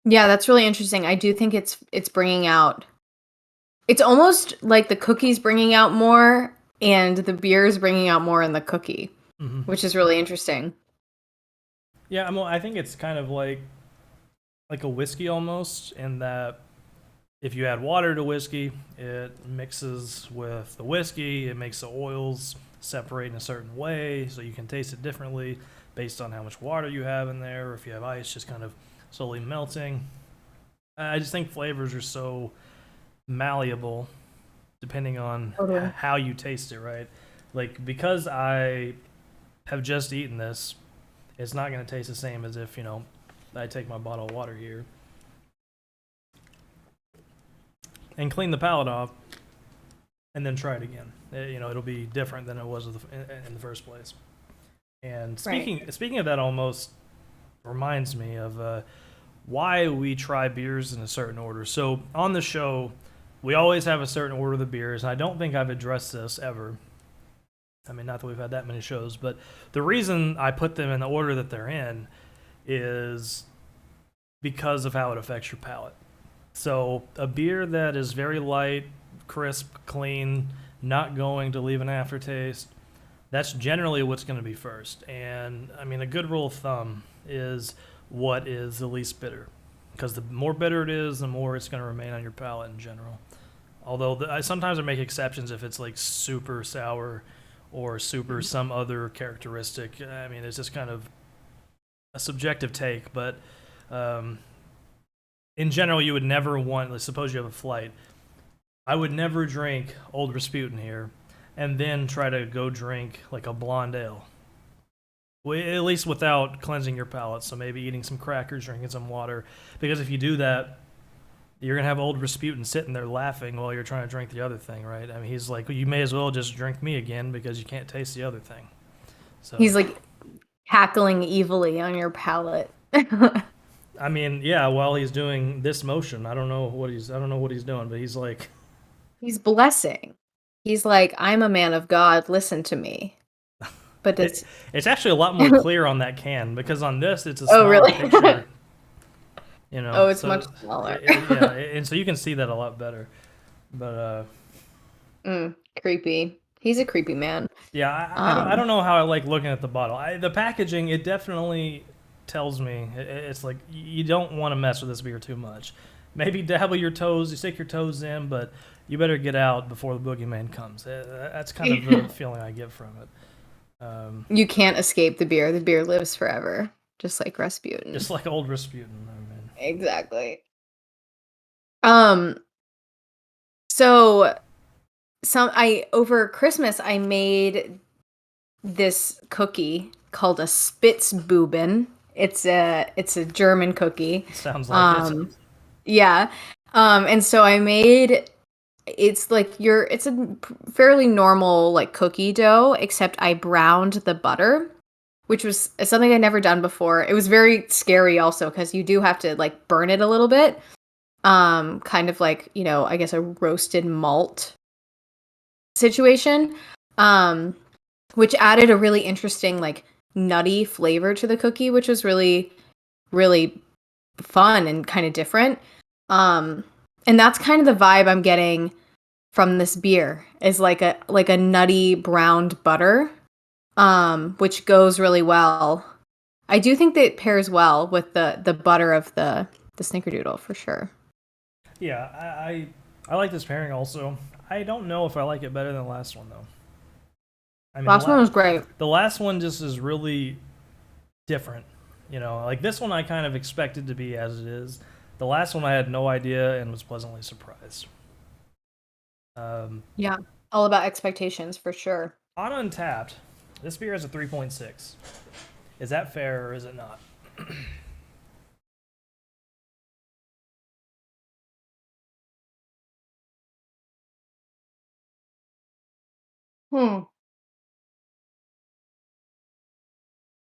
Yeah, that's really interesting. I do think it's bringing out. It's almost like the cookie's bringing out more, and the beer's bringing out more in the cookie, which is really interesting. Yeah, I think it's kind of like a whiskey almost, in that if you add water to whiskey, it mixes with the whiskey. It makes the oils separate in a certain way, so you can taste it differently based on how much water you have in there, or if you have ice just kind of slowly melting. I just think flavors are so malleable depending on how you taste it, right? Like, because I have just eaten this, it's not going to taste the same as if, I take my bottle of water here and clean the palate off and then try it again. It'll be different than it was in the first place. And speaking of that, almost reminds me of why we try beers in a certain order. So on the show, we always have a certain order of the beers, and I don't think I've addressed this ever. I mean, not that we've had that many shows, but the reason I put them in the order that they're in is because of how it affects your palate. So a beer that is very light, crisp, clean, not going to leave an aftertaste, that's generally what's going to be first. And I mean, a good rule of thumb is what is the least bitter, because the more bitter it is, the more it's going to remain on your palate in general. Although sometimes I make exceptions if it's like super sour or super some other characteristic. I mean, it's just kind of a subjective take, but in general, you would never want, let's suppose you have a flight, I would never drink Old Rasputin here and then try to go drink like a blonde ale. Well, at least without cleansing your palate. So maybe eating some crackers, drinking some water. Because if you do that, you're going to have Old Rasputin sitting there laughing while you're trying to drink the other thing, right? I mean, he's like, well, you may as well just drink me again because you can't taste the other thing. So he's like cackling evilly on your palate. I mean, yeah, while he's doing this motion, I don't know what he's doing, but he's like, he's blessing. He's like, I'm a man of God, listen to me. But it's actually a lot more clear on that can, because on this it's a smaller really? picture. It's much smaller. And so you can see that a lot better. But creepy. He's a creepy man. Yeah, I don't know how I like looking at the bottle. The packaging, it definitely tells me it's like you don't want to mess with this beer too much. Maybe dabble your toes, you stick your toes in, but you better get out before the boogeyman comes. That's kind of the feeling I get from it. You can't escape the beer. The beer lives forever, just like Rasputin. Just like Old Rasputin. I mean. Exactly. So over Christmas I made this cookie called a Spitzbuben. It's a German cookie. Sounds like it. Yeah. And so I made, it's a fairly normal like cookie dough, except I browned the butter, which was something I'd never done before. It was very scary also because you do have to like burn it a little bit. Kind of like, I guess a roasted malt situation. Which added a really interesting like nutty flavor to the cookie, which was really, really fun and kind of different. And that's kind of the vibe I'm getting from this beer, is like a nutty browned butter, which goes really well. I do think that it pairs well with the butter of the snickerdoodle for sure. Yeah, I like this pairing also. I don't know if I like it better than the last one though. I mean, last one was great. The last one just is really different. Like this one I kind of expected to be as it is. The last one I had no idea and was pleasantly surprised. Yeah, all about expectations for sure. On Untapped, this beer has a 3.6. Is that fair or is it not?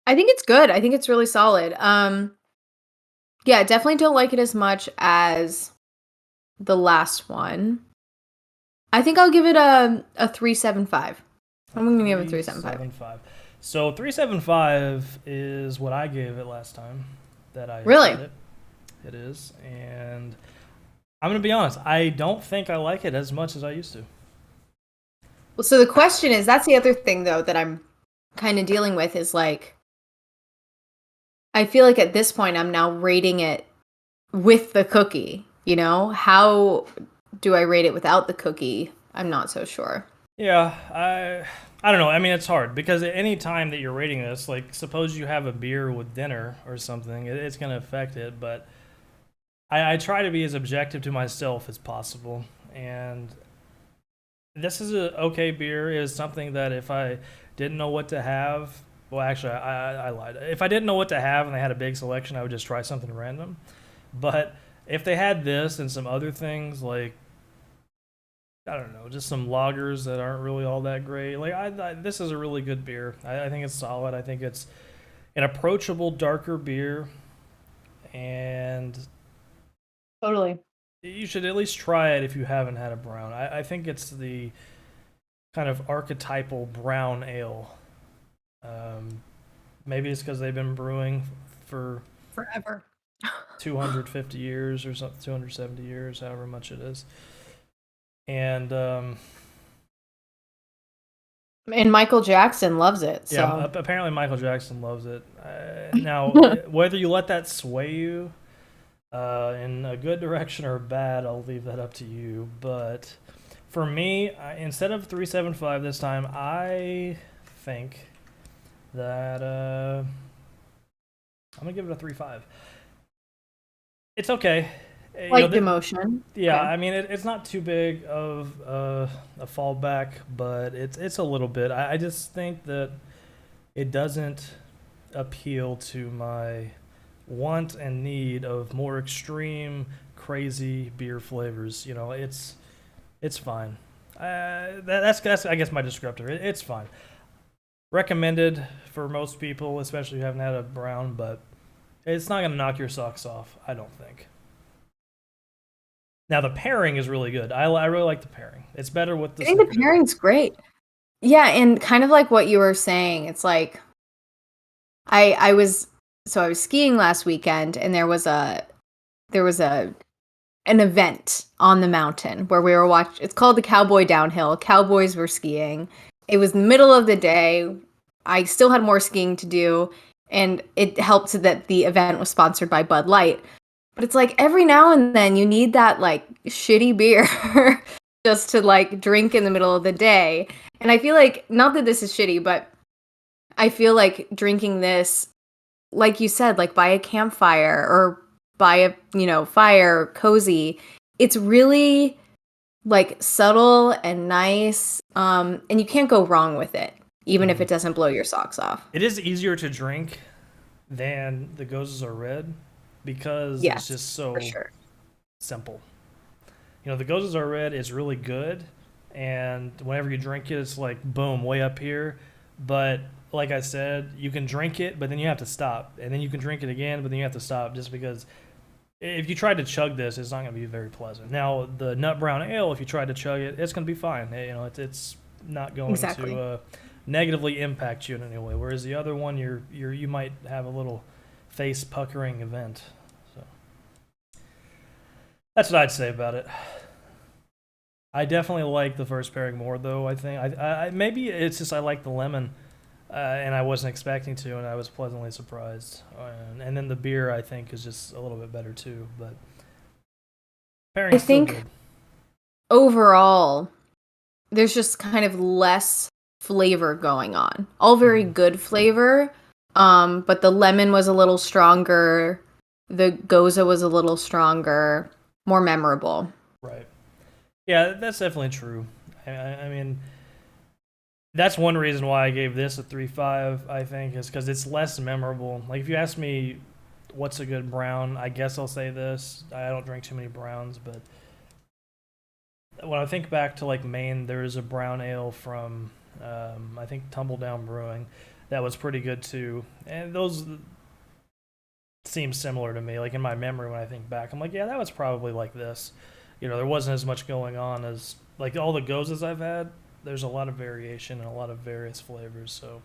I think it's good. I think it's really solid. Yeah, definitely don't like it as much as the last one. I think I'll give it a 3.75. I'm going to give it a 3.75. So 3.75 is what I gave it last time that I really it. It is, and I'm going to be honest. I don't think I like it as much as I used to. Well, so the question is, that's the other thing though that I'm kind of dealing with is like, I feel like at this point I'm now rating it with the cookie, How do I rate it without the cookie? I'm not so sure. Yeah, I don't know. I mean, it's hard because at any time that you're rating this, like suppose you have a beer with dinner or something, it's going to affect it, but I try to be as objective to myself as possible, and this is a okay beer. Is something that if I didn't know what to have, Well, actually, I lied. If I didn't know what to have and they had a big selection, I would just try something random. But if they had this and some other things like I don't know, just some lagers that aren't really all that great. Like this is a really good beer. I think it's solid. I think it's an approachable darker beer, and Totally. you should at least try it if you haven't had a brown. I think it's the kind of archetypal brown ale. Um, Maybe it's because they've been brewing for Forever. 250 years or something, 270 years, however much it is. And And Michael Jackson loves it. yeah, So apparently Michael Jackson loves it. Now, whether you let that sway you in a good direction or bad, I'll leave that up to you. But for me, instead of 375 this time, I think that I'm gonna give it a 3.5. It's okay. like emotion. Yeah, Okay. I mean it's not too big of a fallback, but it's a little bit. I just think that it doesn't appeal to my want and need of more extreme, crazy beer flavors. It's fine. That's I guess my descriptor. It's fine. Recommended for most people, especially if you haven't had a brown, but it's not gonna knock your socks off. I don't think. Now the pairing is really good. I really like the pairing. It's better with the I think the snickerdoodle. pairing's great. Yeah, and kind of like what you were saying, it's like I was so I was skiing last weekend and there was a an event on the mountain where we were watching. It's called the Cowboy Downhill. Cowboys were skiing. It was the middle of the day. I still had more skiing to do, and it helped that the event was sponsored by Bud Light. But it's like every now and then you need that like shitty beer just to like drink in the middle of the day. And I feel like not that this is shitty, but I feel like drinking this, like you said, like by a campfire or by a, fire, cozy. It's really like subtle and nice. And you can't go wrong with it, even if Mhm. it doesn't blow your socks off. It is easier to drink than the Goses Are Red because it's Yes, just for so sure. simple. The Goses Are Red is really good, and whenever you drink it, it's like boom, way up here. But like I said, you can drink it, but then you have to stop, and then you can drink it again, but then you have to stop just because if you try to chug this, it's not going to be very pleasant. Now, the nut brown ale, if you try to chug it, it's going to be fine. It's not going Exactly. to negatively impact you in any way. Whereas the other one, you might have a little face puckering event. So that's what I'd say about it. I definitely like the first pairing more, though. I think maybe it's just I like the lemon, and I wasn't expecting to, and I was pleasantly surprised. And then the beer, I think, is just a little bit better too. But I pairing's still think good. overall, there's just kind of less flavor going on. All very Mhm. good flavor, but the lemon was a little stronger. The goza was a little stronger, more memorable. Right. Yeah, that's definitely true. I mean, that's one reason why I gave this a 3.5. I think is because it's less memorable. Like if you ask me what's a good brown, I guess I'll say this. I don't drink too many browns, but when I think back to like Maine, there is a brown ale from I think Tumbledown Brewing that was pretty good too, and those seem similar to me. Like in my memory, when I think back, I'm like, yeah, that was probably like this. There wasn't as much going on as like all the gozes I've had. There's a lot of variation and a lot of various flavors. So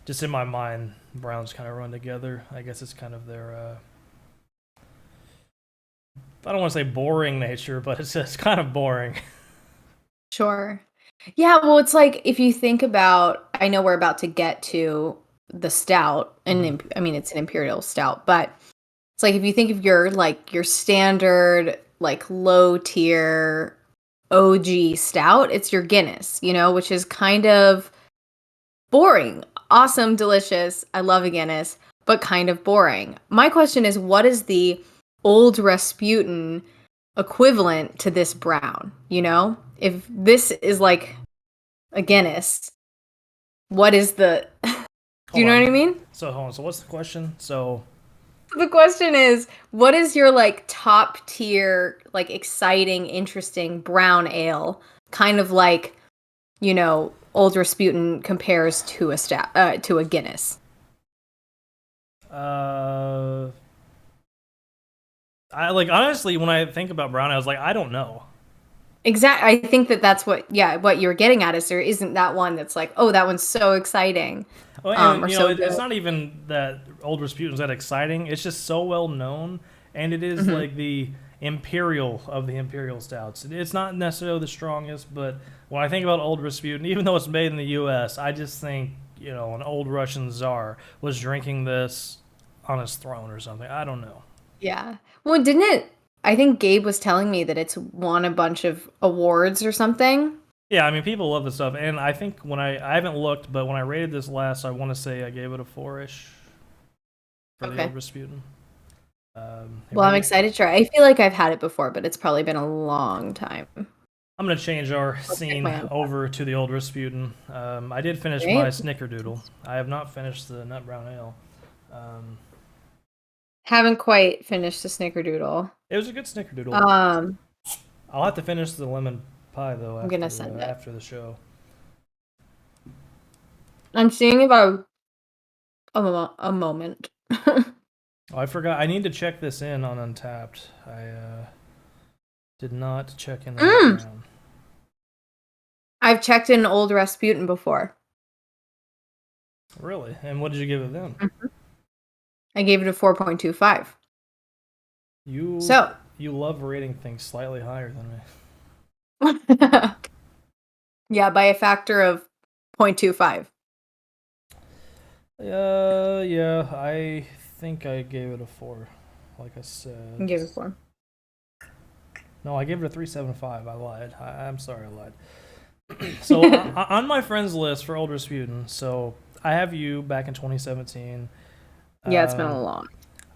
just in my mind, browns kind of run together. I guess it's kind of their I don't want to say boring nature, but it's just kind of boring. Sure. Yeah, well, it's like if you think about, I know we're about to get to the stout, and Hmm. I mean it's an imperial stout, but it's like if you think of your standard like low tier OG stout, it's your Guinness, which is kind of boring. Awesome, delicious. I love a Guinness, but kind of boring. My question is, what is the old Rasputin equivalent to this brown? If this is like a Guinness, what is the Do you Hold know what I on. mean? So hold on. So what's the question? So The question is, what is your like top tier, like exciting, interesting brown ale? Kind of like, Old Rasputin compares to to a Guinness. uh, I like honestly when I think about brown, I was like, I don't know. Exactly. I think that's what you're getting at is there isn't that one that's like, oh, that one's so exciting, Well, and or so it's good. not even that Old Rasputin's that exciting. It's just so well known, and it is Hmm. like the imperial of the imperial stouts. It's not necessarily the strongest, but when I think about Old Rasputin, even though it's made in the U.S., I just think an old Russian czar was drinking this on his throne or something. I don't know. Yeah. Well, didn't it? I think Gabe was telling me that it's won a bunch of awards or something. Yeah, I mean, people love this stuff, and I think I haven't looked, but when I rated this last, I want to say I gave it a 4-ish for the Okay. Old Rasputin. Here, Well, I'm maybe excited to try. I feel like I've had it before, but it's probably been a long time. I'm gonna change our I'll check scene my own. over to the Old Rasputin. I did finish my Right? Snickerdoodle. I have not finished the Nut Brown Ale. Um, Haven't quite finished the Snickerdoodle. it was a good Snickerdoodle. Um, I'll have to finish the lemon pie though I'm gonna send it. after the show. I'm seeing about a moment. Oh, I forgot. I need to check this in on Untapped. I did not check in the Nut Mm, Brown. I've checked in Old Rasputin before. Really? And what did you give it then? Mhm. I gave it a 4.25. You So, you love rating things slightly higher than me. yeah, by a factor of 0.25. Yeah, I think I gave it a 4. Like I I said. gave it 4. No, I gave it a 3.75. I lied. I'm sorry, I lied. So on my friends list for Old Rasputin, so I have you back in 2017. Yeah, it's been a Um, long.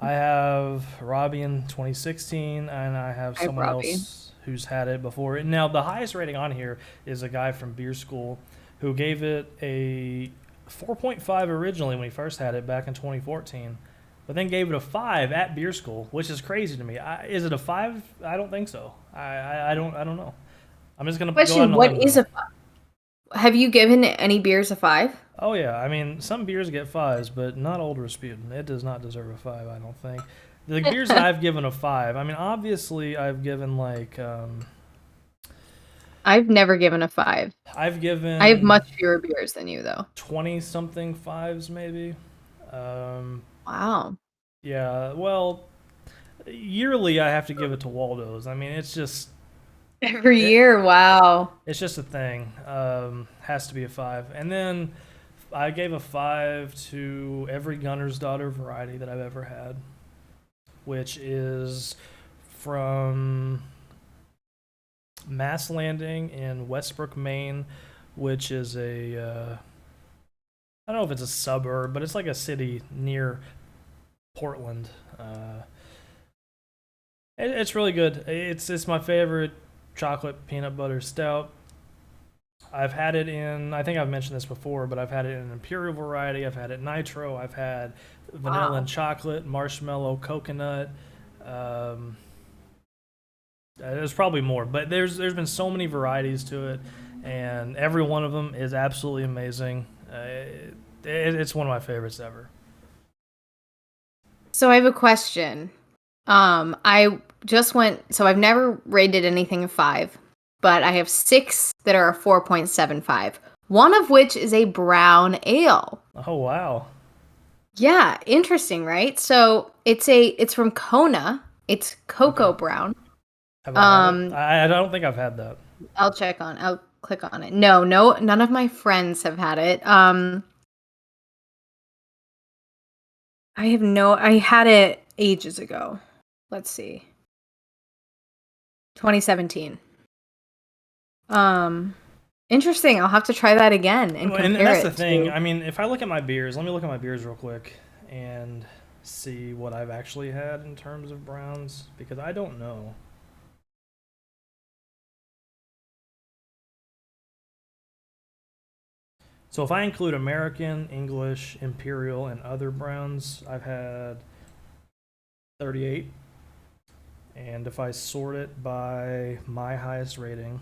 I have Robbie in 2016, and I have Hi, someone Robbie. else who's had it before. Now, the highest rating on here is a guy from Beer School who gave it a 4.5 originally when he first had it back in 2014, but then gave it a 5 at Beer School, which is crazy to me. Is it a 5? I don't think so. I don't know. I'm just gonna go out Question: on a what limb is though. a? Have you given any beers a 5? Oh yeah, I mean some beers get 5s, but not Old Rasputin. It does not deserve a 5. I don't think. The beers that I've given a 5. I mean, obviously I've given like I've never given a 5. I've I have given much fewer beers than you, though. 20 something 5s maybe. Um, Wow. yeah, well, yearly I have to give it to Waldo's. I mean, Every it year, wow. it's just a thing. Has to be a 5. And then I gave a 5 to every Gunner's Daughter variety that I've ever had, which is from Mass Landing in Westbrook, Maine, which is I don't know if it's a suburb, but it's like a city near Portland. Uh, it's really good. It's my favorite chocolate peanut butter stout. I've had it in. I think I've mentioned this before, but I've had it in an imperial variety. I've had it nitro. I've had vanilla and Wow. chocolate, marshmallow, coconut. Um, there's probably more, but there's been so many varieties to it, and every one of them is absolutely amazing. It's one of my favorites ever. So I have a question. I just went, so I've never rated anything a 5, but I have 6 that are a 4.75. One of which is a brown ale. Oh wow! Yeah, interesting, right? So it's from Kona. It's Okay, cocoa brown. have I had it? Um, I don't think I've had that. I'll click on it. No, none of my friends have had it. I had it ages ago. Let's see. 2017. Um, Interesting. I'll have to try that again and And compare that's the it thing. to. I mean, if I look at my beers, let me look at my beers real quick and see what I've actually had in terms of browns because I don't know. So if I include American, English, Imperial, and other browns, I've had 38. And if I sort it by my highest rating,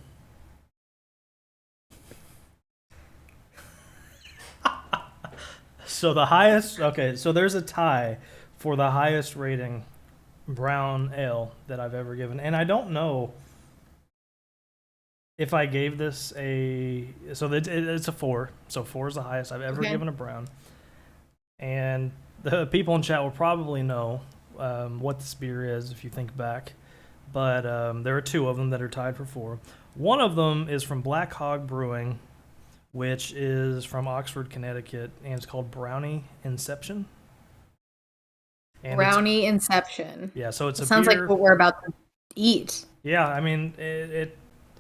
so the highest, okay, so there's a tie for the highest rating brown ale that I've ever given. And I don't know if I gave this it's a 4. So 4 is the highest I've ever given a brown. And the people in chat will probably know what this beer is if you think back. But there are 2 of them that are tied for 4. One of them is from Black Hog Brewing, which is from Oxford, Connecticut, and it's called Brownie Inception. And Brownie Inception. Yeah, so it sounds like what we're about to eat. Yeah, I mean, it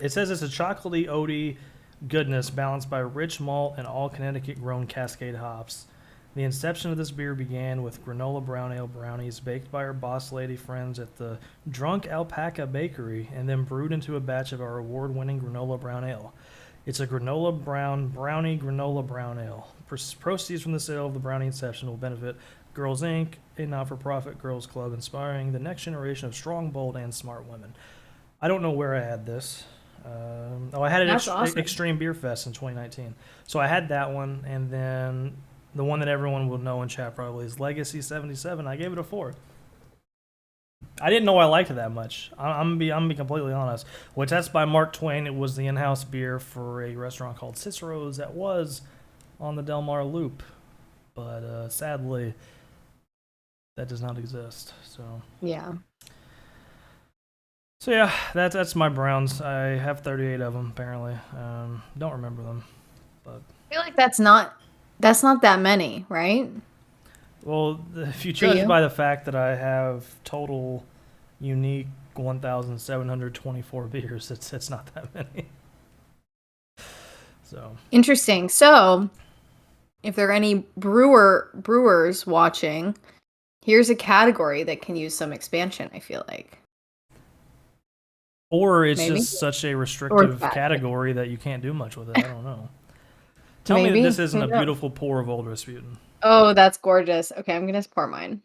says it's a chocolatey, oaty goodness balanced by rich malt and all Connecticut-grown Cascade hops. The inception of this beer began with granola brown ale brownies baked by our boss lady friends at the Drunk Alpaca Bakery and then brewed into a batch of our award-winning granola brown ale. It's a granola brown granola brown ale. Proceeds from the sale of the Brownie Inception will benefit Girls Inc., a not-for-profit girls club inspiring the next generation of strong, bold, and smart women. I don't know where I had this. I had it at Extreme Beer Fest in 2019. So I had that one, and then the one that everyone will know in chat probably is Legacy 77. I gave it a 4. I didn't know I liked it that much. I'm gonna be completely honest. Which that's by Mark Twain. It was the in-house beer for a restaurant called Cicero's that was on the Del Mar Loop, but sadly, that does not exist. So yeah. So yeah, that's my browns. I have 38 of them apparently. Don't remember them, but I feel like that's not that many, right? Well, if you judge by the fact that I have total unique 1,724 beers, it's not that many. So interesting. So, if there are any brewers watching, here's a category that can use some expansion. I feel like. Or it's just such a restrictive category that you can't do much with it. I don't know. Tell me that this isn't a beautiful pour of Old Rasputin. Oh, that's gorgeous. Okay, I'm going to pour mine.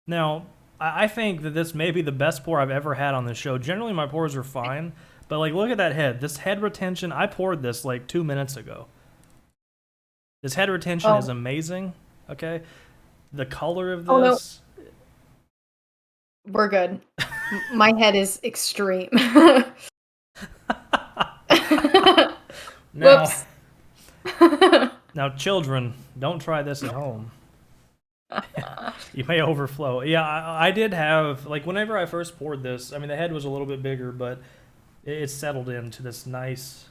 Now, I think that this may be the best pour I've ever had on this show. Generally, my pours are fine. But, like, look at that head. This head retention, I poured this, like, 2 minutes ago. This head retention is amazing. Okay? The color of this... Oh, no. We're good. My head is extreme. Whoops. Now, children, don't try this at home. You may overflow. Yeah, I did have, like, whenever I first poured this, I mean, the head was a little bit bigger, but it settled into this nice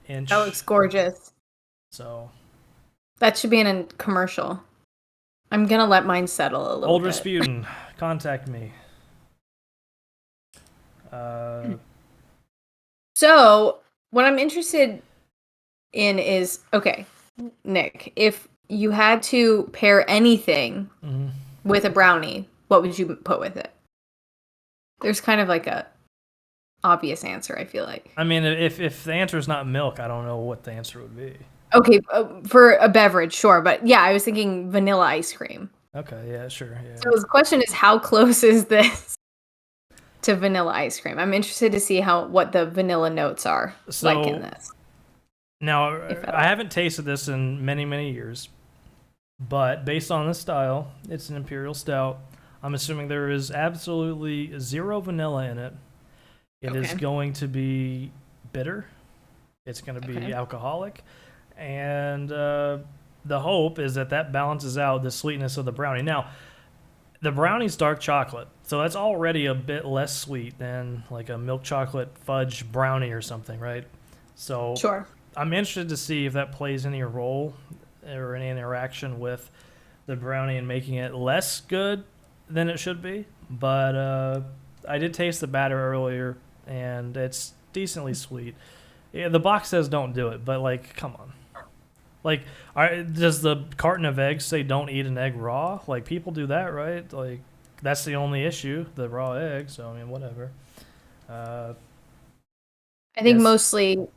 inch. That looks gorgeous. So. That should be in a commercial. I'm going to let mine settle a little bit. Old Rasputin, contact me. So, what I'm interested in is, okay, Nick, if you had to pair anything with a brownie, what would you put with it? There's kind of like a obvious answer, I feel like. I mean, if the answer is not milk, I don't know what the answer would be. Okay, for a beverage, sure. But yeah, I was thinking vanilla ice cream. Okay, yeah, sure. Yeah. So the question is, how close is this to vanilla ice cream? I'm interested to see what the vanilla notes are like in this. Now, I haven't tasted this in many, many years. But based on the style, it's an Imperial Stout. I'm assuming there is absolutely zero vanilla in it. It is going to be bitter. It's going to be alcoholic. And the hope is that balances out the sweetness of the brownie. Now, the brownie's dark chocolate, so that's already a bit less sweet than like a milk chocolate fudge brownie or something, right? So sure. I'm interested to see if that plays any role or any interaction with the brownie and making it less good than it should be. But I did taste the batter earlier, and it's decently sweet. Yeah, the box says don't do it, but, like, come on. Like, does the carton of eggs say don't eat an egg raw? Like, people do that, right? Like, that's the only issue, the raw egg. So, I mean, whatever. I think mostly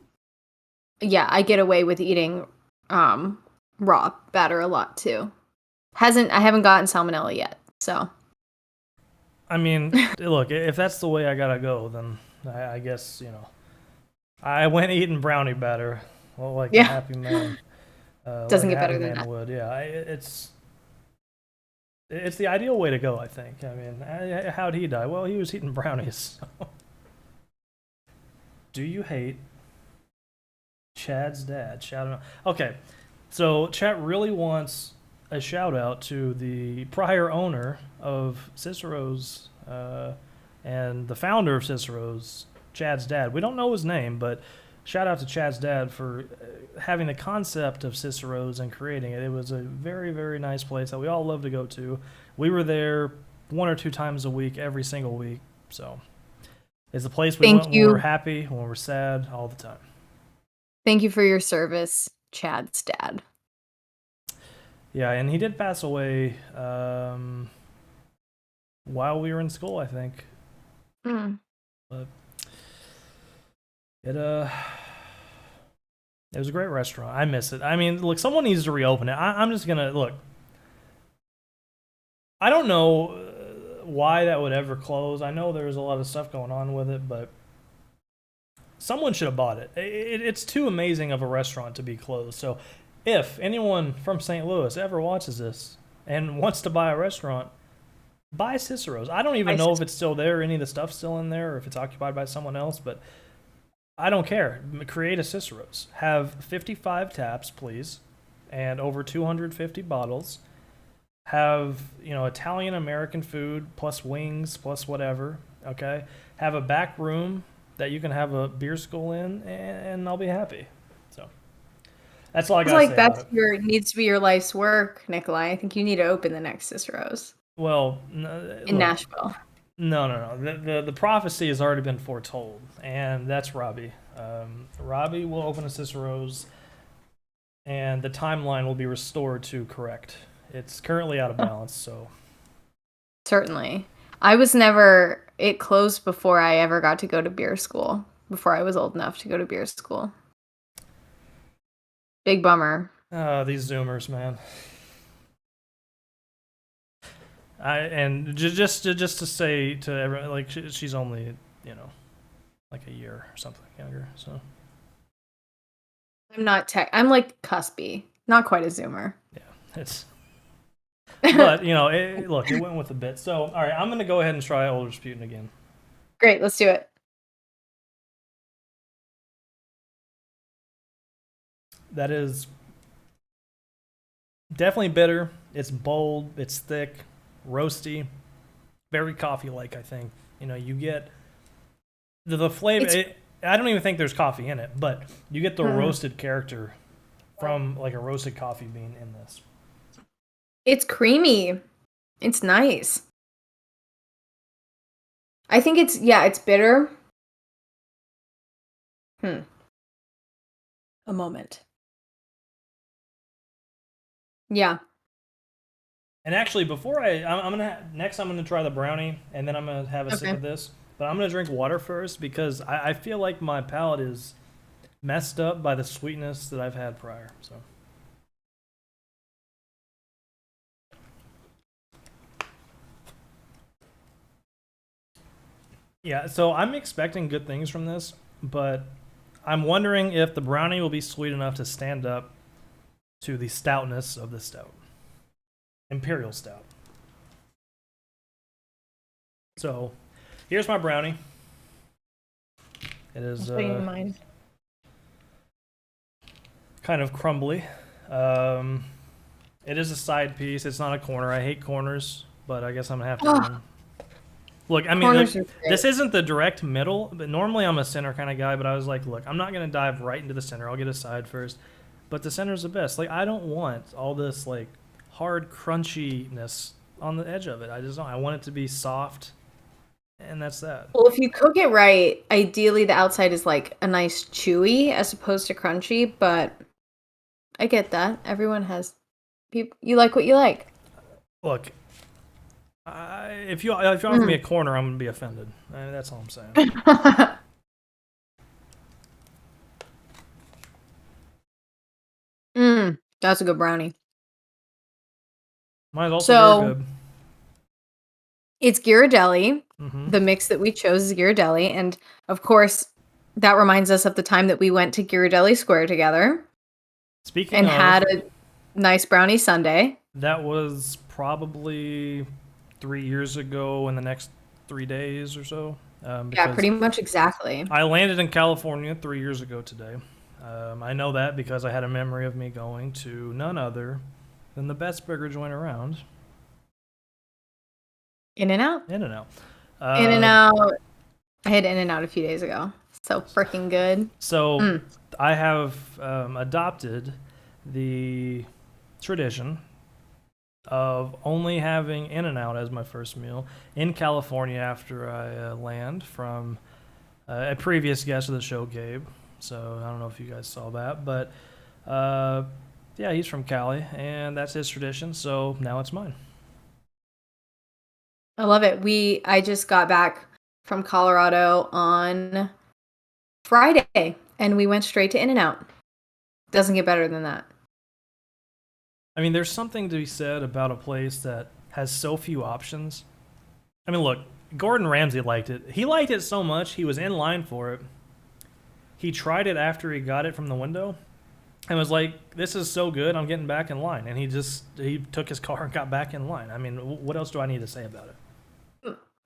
yeah, I get away with eating raw batter a lot too. I haven't gotten salmonella yet, so. I mean, look, if that's the way I gotta go, then I guess, I went eating brownie batter, well, like a Yeah. happy man, like Doesn't a get happy better than man that. would. Yeah, it's the ideal way to go, I think. I mean, how'd he die? Well, he was eating brownies. So. Do you hate Chad's dad? Shout him out. Okay, so Chat really wants a shout out to the prior owner of Cicero's and the founder of Cicero's, Chad's dad. We don't know his name, but shout out to Chad's dad for having the concept of Cicero's and creating it. It was a very, very nice place that we all love to go to. We were there 1 or 2 times a week, every single week. So it's a place we went when we were happy, when we were sad, all the time. Thank you for your service, Chad's dad. Yeah, and he did pass away while we were in school, I think. But it was a great restaurant. I miss it. I mean, look, someone needs to reopen it. I'm just gonna look. I don't know why that would ever close. I know there's a lot of stuff going on with it, but someone should have bought it. It's too amazing of a restaurant to be closed. So if anyone from St. Louis ever watches this and wants to buy a restaurant, buy Cicero's. I don't even know if it's still there, any of the stuff's still in there, or if it's occupied by someone else, but I don't care. Create a Cicero's. Have 55 taps, please, and over 250 bottles. Have, Italian American food plus wings plus whatever, okay? Have a back room that you can have a beer school in, and I'll be happy. So that's all I got to say. That's needs to be your life's work, Nikolai. I think you need to open the next Cicero's. Well, in Nashville. No. The prophecy has already been foretold, and that's Robbie. Robbie will open a Cicero's, and the timeline will be restored to correct. It's currently out of balance, so. Certainly. It closed before I ever got to go to beer school, before I was old enough to go to beer school. Big bummer. These Zoomers, man. And just to say to everyone, like, she's only, like a year or something younger, so. I'm like cuspy. Not quite a Zoomer. Yeah, it's. But, look, it went with a bit. So, all right, I'm going to go ahead and try Old Rasputin again. Great, let's do it. That is definitely bitter. It's bold. It's thick, roasty, very coffee-like, I think. You get the flavor. I don't even think there's coffee in it, but you get the roasted character from, like, a roasted coffee bean in this. It's creamy. It's nice. I think it's bitter. A moment. Yeah. And actually, before I'm gonna try the brownie, and then I'm gonna have a sip of this. But I'm gonna drink water first because I feel like my palate is messed up by the sweetness that I've had prior. So. Yeah, so I'm expecting good things from this, but I'm wondering if the brownie will be sweet enough to stand up to the stoutness of the stout. Imperial Stout. So, here's my brownie. It is kind of crumbly. It is a side piece. It's not a corner. I hate corners, but I guess I'm going to have to... Look, I mean, this isn't the direct middle, but normally I'm a center kind of guy, but I was like, look, I'm not going to dive right into the center. I'll get a side first. But the center's the best. Like, I don't want all this, like, hard crunchiness on the edge of it. I just don't. I want it to be soft, and that's that. Well, if you cook it right, ideally the outside is, like, a nice chewy as opposed to crunchy, but I get that. Everyone has... You like what you like. Look... if you offer me a corner, I'm gonna be offended. That's all I'm saying. That's a good brownie. Mine's also very So good. it's Ghirardelli. Hmm. The mix that we chose is Ghirardelli. And of course, that reminds us of the time that we went to Ghirardelli Square together Speaking and of, had a nice brownie sundae. that was probably 3 years ago in the next 3 days or so. Yeah, Because pretty much exactly. I landed in California 3 years ago today. I know that because I had a memory of me going to none other than the best burger joint around, In and out. In and Out. In and out. I had In and Out a few days ago. So freaking good. So Mm. I have adopted the tradition of only having In and Out as my first meal in California after I land from a previous guest of the show, Gabe. So I don't know if you guys saw that, but yeah, he's from Cali, and that's his tradition. So now it's mine. I love it. I just got back from Colorado on Friday and we went straight to In and Out. Doesn't get better than that. I mean, there's something to be said about a place that has so few options. I mean, look, Gordon Ramsay liked it. He liked it so much, he was in line for it. He tried it after he got it from the window and was like, "This is so good, I'm getting back in line." And he took his car and got back in line. I mean, what else do I need to say about it?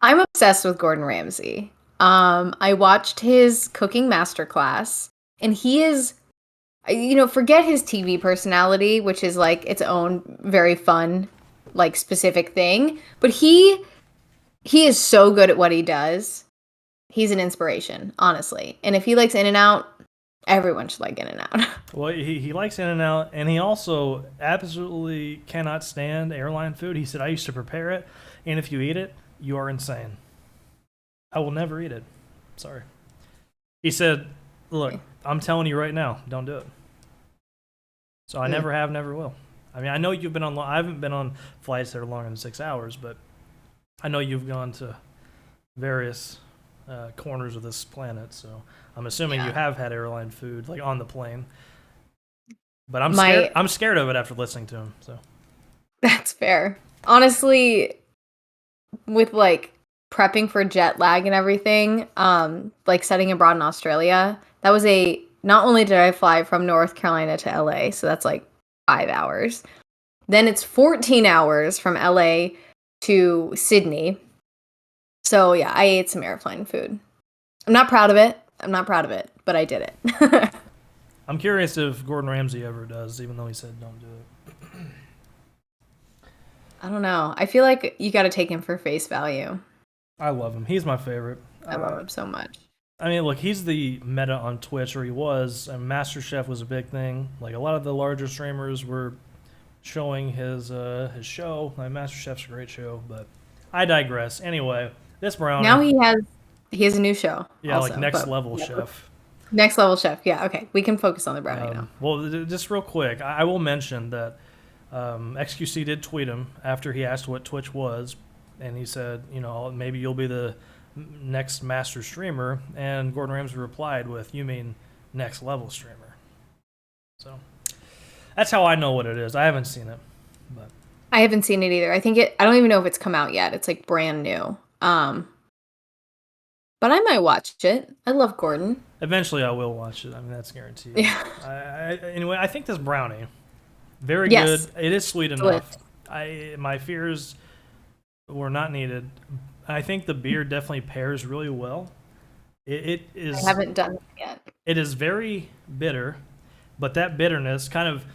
I'm obsessed with Gordon Ramsay. I watched his cooking masterclass, and he is, forget his TV personality, which is like its own very fun, like specific thing. But he is so good at what he does. He's an inspiration, honestly. And if he likes In and Out, everyone should like In and Out. Well, he likes In and Out, and he also absolutely cannot stand airline food. He said, "I used to prepare it, and if you eat it, you are insane. I will never eat it. Sorry." He said, "Look, I'm telling you right now, don't do it." So I never have, never will. I mean, I know you've been on. I haven't been on flights that are longer than 6 hours, but I know you've gone to various corners of this planet. So I'm assuming you have had airline food, like on the plane. But I'm scared. I'm scared of it after listening to him. So That's fair. Honestly, with like prepping for jet lag and everything, like studying abroad in Australia, that was not only did I fly from North Carolina to LA, so that's like 5 hours. Then it's 14 hours from LA to Sydney. So yeah, I ate some airplane food. I'm not proud of it, but I did it. I'm curious if Gordon Ramsay ever does, even though he said don't do it. I don't know. I feel like you got to take him for face value. I love him. He's my favorite. I love him so much. I mean, look, he's the meta on Twitch, or he was. And MasterChef was a big thing. Like a lot of the larger streamers were showing his show. Like MasterChef's a great show, but I digress. Anyway, this brownie. Now he has a new show. Yeah, also, like Next Level Chef. Next Level Chef. Yeah, okay. We can focus on the brownie now. Well, just real quick, I will mention that XQC did tweet him after he asked what Twitch was, and he said, maybe you'll be the next master streamer, and Gordon Ramsay replied with, "You mean next level streamer?" So that's how I know what it is. I haven't seen it, but I haven't seen it either. I don't even know if it's come out yet. It's like brand new. But I might watch it. I love Gordon. Eventually I will watch it. I mean, that's guaranteed. Yeah. Anyway, I think this brownie, very yes. good. It is sweet enough. My fears were not needed. I think the beer definitely pairs really well. It is. I haven't done it yet. It is very bitter, but that bitterness kind of,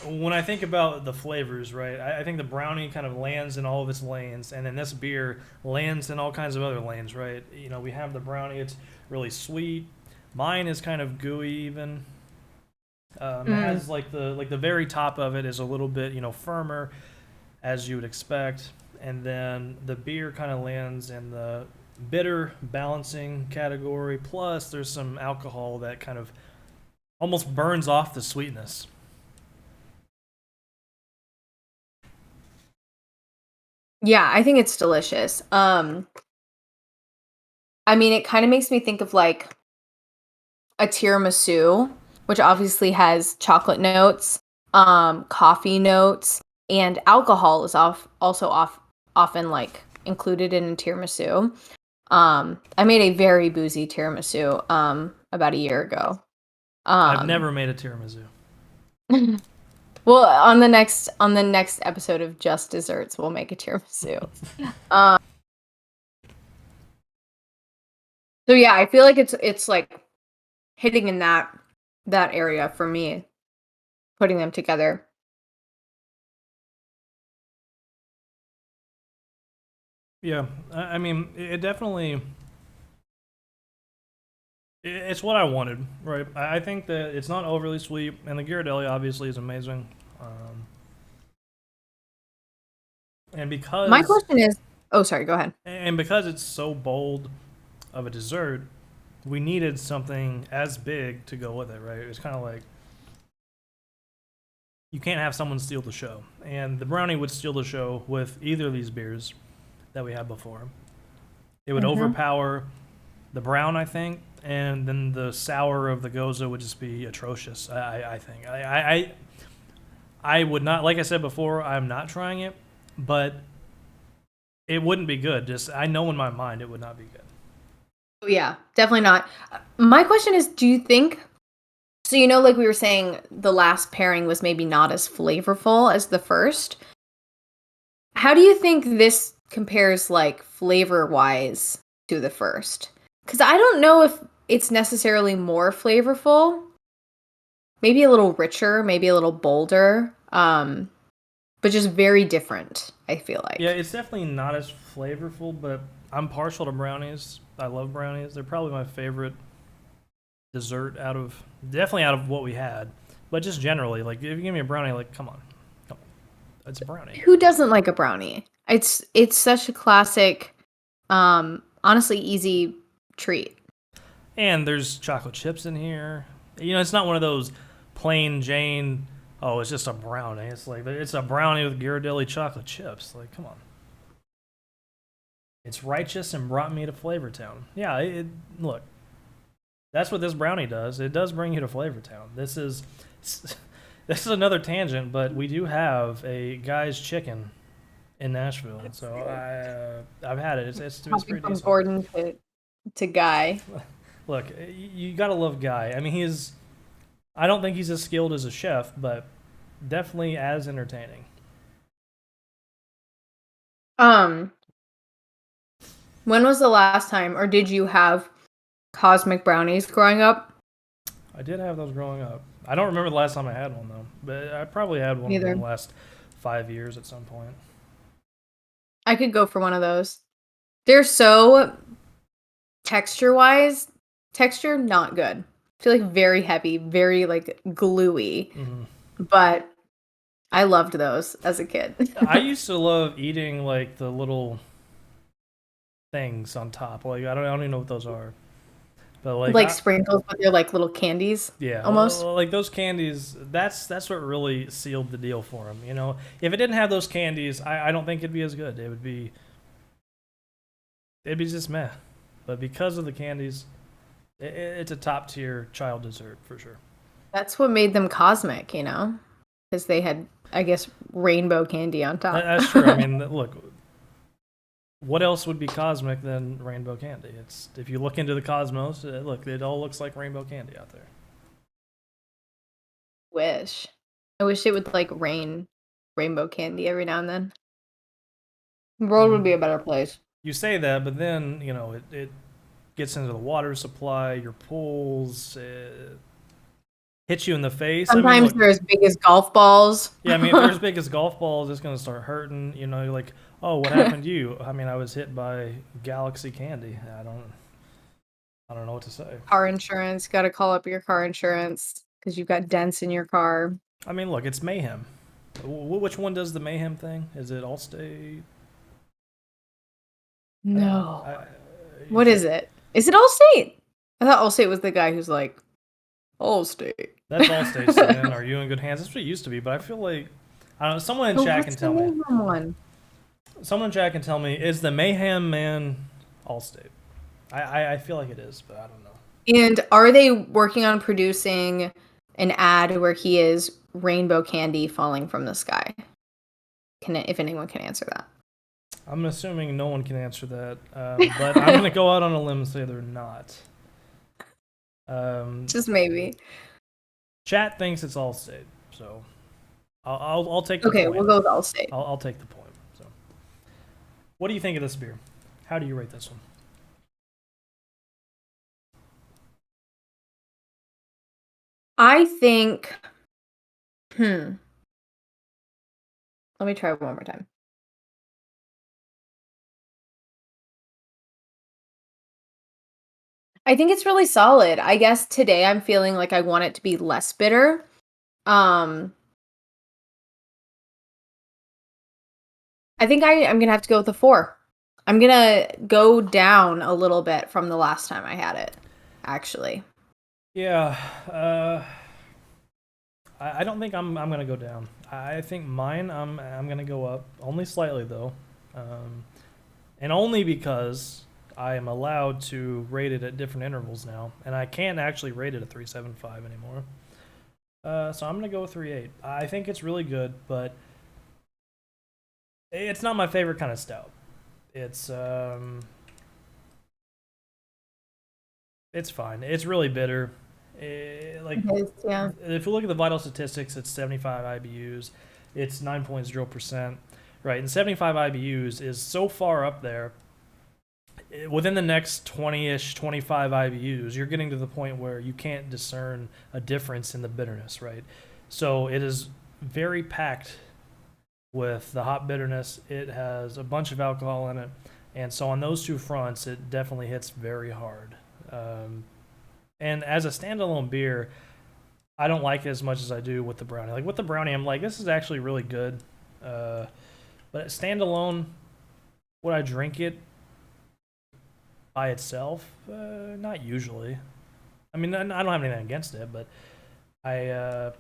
when I think about the flavors, right, I think the brownie kind of lands in all of its lanes, and then this beer lands in all kinds of other lanes, right? We have the brownie, it's really sweet. Mine is kind of gooey even. It has like the very top of it is a little bit, firmer, as you would expect. And then the beer kind of lands in the bitter balancing category. Plus, there's some alcohol that kind of almost burns off the sweetness. Yeah, I think it's delicious. I mean, it kind of makes me think of like a tiramisu, which obviously has chocolate notes, coffee notes, and alcohol is often like included in a tiramisu. I made a very boozy tiramisu about a year ago. I've never made a tiramisu. Well, on the next episode of Just Desserts, we'll make a tiramisu. So yeah, I feel like it's like hitting in that area for me, putting them together. Yeah, I mean, it definitely. It's what I wanted, right? I think that it's not overly sweet, and the Ghirardelli obviously is amazing. And because My question is, oh, sorry, go ahead. and because it's so bold of a dessert, we needed something as big to go with it, right? It's kind of like you can't have someone steal the show, and the brownie would steal the show with either of these beers that we had before. It would overpower the brown, I think, and then the sour of the Gose would just be atrocious. I think I would not, like I said before, I'm not trying it, but it wouldn't be good. Just I know in my mind it would not be good. Oh, yeah, definitely not. My question is, do you think so? You know, like we were saying, the last pairing was maybe not as flavorful as the first. How do you think this compares, like flavor wise, to the first? Because I don't know if it's necessarily more flavorful. Maybe a little richer, maybe a little bolder, but just very different, I feel like. Yeah, it's definitely not as flavorful, but I'm partial to brownies. I love brownies. They're probably my favorite dessert definitely out of what we had. But just generally, like if you give me a brownie, like come on. It's a brownie. Who doesn't like a brownie? It's such a classic, honestly easy treat. And there's chocolate chips in here. You know, it's not one of those plain Jane. Oh, it's just a brownie. It's like it's a brownie with Ghirardelli chocolate chips. Like, come on. It's righteous and brought me to Flavor Town. Yeah, look. That's what this brownie does. It does bring you to Flavor Town. This is another tangent, but we do have a Guy's Chicken in Nashville, so I've had it. It's pretty From decent. Gordon to Guy. Look, you gotta love Guy. I mean, I don't think he's as skilled as a chef, but definitely as entertaining. When was the last time, or did you have cosmic brownies growing up? I did have those growing up. I don't remember the last time I had one though, but I probably had one in the last 5 years at some point. I could go for one of those. They're so texture not good. I feel like very heavy, very like gluey. But I loved those as a kid. I used to love eating like the little things on top. Like I don't even know what those are. But like sprinkles, but they're like little candies. Yeah, almost like those candies. That's what really sealed the deal for them. You know, if it didn't have those candies, I don't think it'd be as good. It'd be just meh. But because of the candies, it's a top tier child dessert for sure. That's what made them cosmic, you know, because they had, I guess, rainbow candy on top. That's true. I mean, look. What else would be cosmic than rainbow candy? It's if you look into the cosmos, look, it all looks like rainbow candy out there. I wish it would like rain rainbow candy every now and then. The world would be a better place. You say that, but then you know it gets into the water supply, your pools, hits you in the face. Sometimes they're as big as golf balls. Yeah, I mean, if they're as big as golf balls, it's gonna start hurting. You know, you're like, oh, what happened to you? I mean, I was hit by galaxy candy. I don't know what to say. Car insurance. Got to call up your car insurance because you've got dents in your car. I mean, look, it's Mayhem. Which one does the Mayhem thing? Is it Allstate? No. What is it? Is it Allstate? I thought Allstate was the guy who's like, Allstate. That's Allstate. Then are you in good hands? That's what it used to be, but I feel like I don't know. Someone in chat can tell me. Someone in chat can tell me, is the Mayhem Man Allstate? I feel like it is, but I don't know. And are they working on producing an ad where he is rainbow candy falling from the sky? If anyone can answer that. I'm assuming no one can answer that, but I'm going to go out on a limb and say they're not. Just maybe. Chat thinks it's Allstate, so I'll take the Okay, point. we'll go with Allstate. I'll take the point. So, what do you think of this beer? How do you rate this one? I think. Let me try one more time. I think it's really solid. I guess today I'm feeling like I want it to be less bitter. I think I'm gonna have to go with a 4. I'm gonna go down a little bit from the last time I had it, actually. Yeah, I don't think I'm gonna go down. I think mine I'm gonna go up only slightly though, and only because I am allowed to rate it at different intervals now, and I can't actually rate it at 3.75 anymore. So I'm gonna go with 3.8. I think it's really good, but it's not my favorite kind of stout. It's fine. It's really bitter. Yeah. If you look at the vital statistics, it's 75 IBUs. It's 9.0%, right? And 75 IBUs is so far up there. Within the next 20-ish, 25 IBUs, you're getting to the point where you can't discern a difference in the bitterness, right? So it is very packed with the hop bitterness. It has a bunch of alcohol in it. And so on those two fronts, it definitely hits very hard. And as a standalone beer, I don't like it as much as I do with the brownie. Like with the brownie, I'm like, this is actually really good. But standalone, would I drink it by itself? Not usually. I mean, I don't have anything against it, but I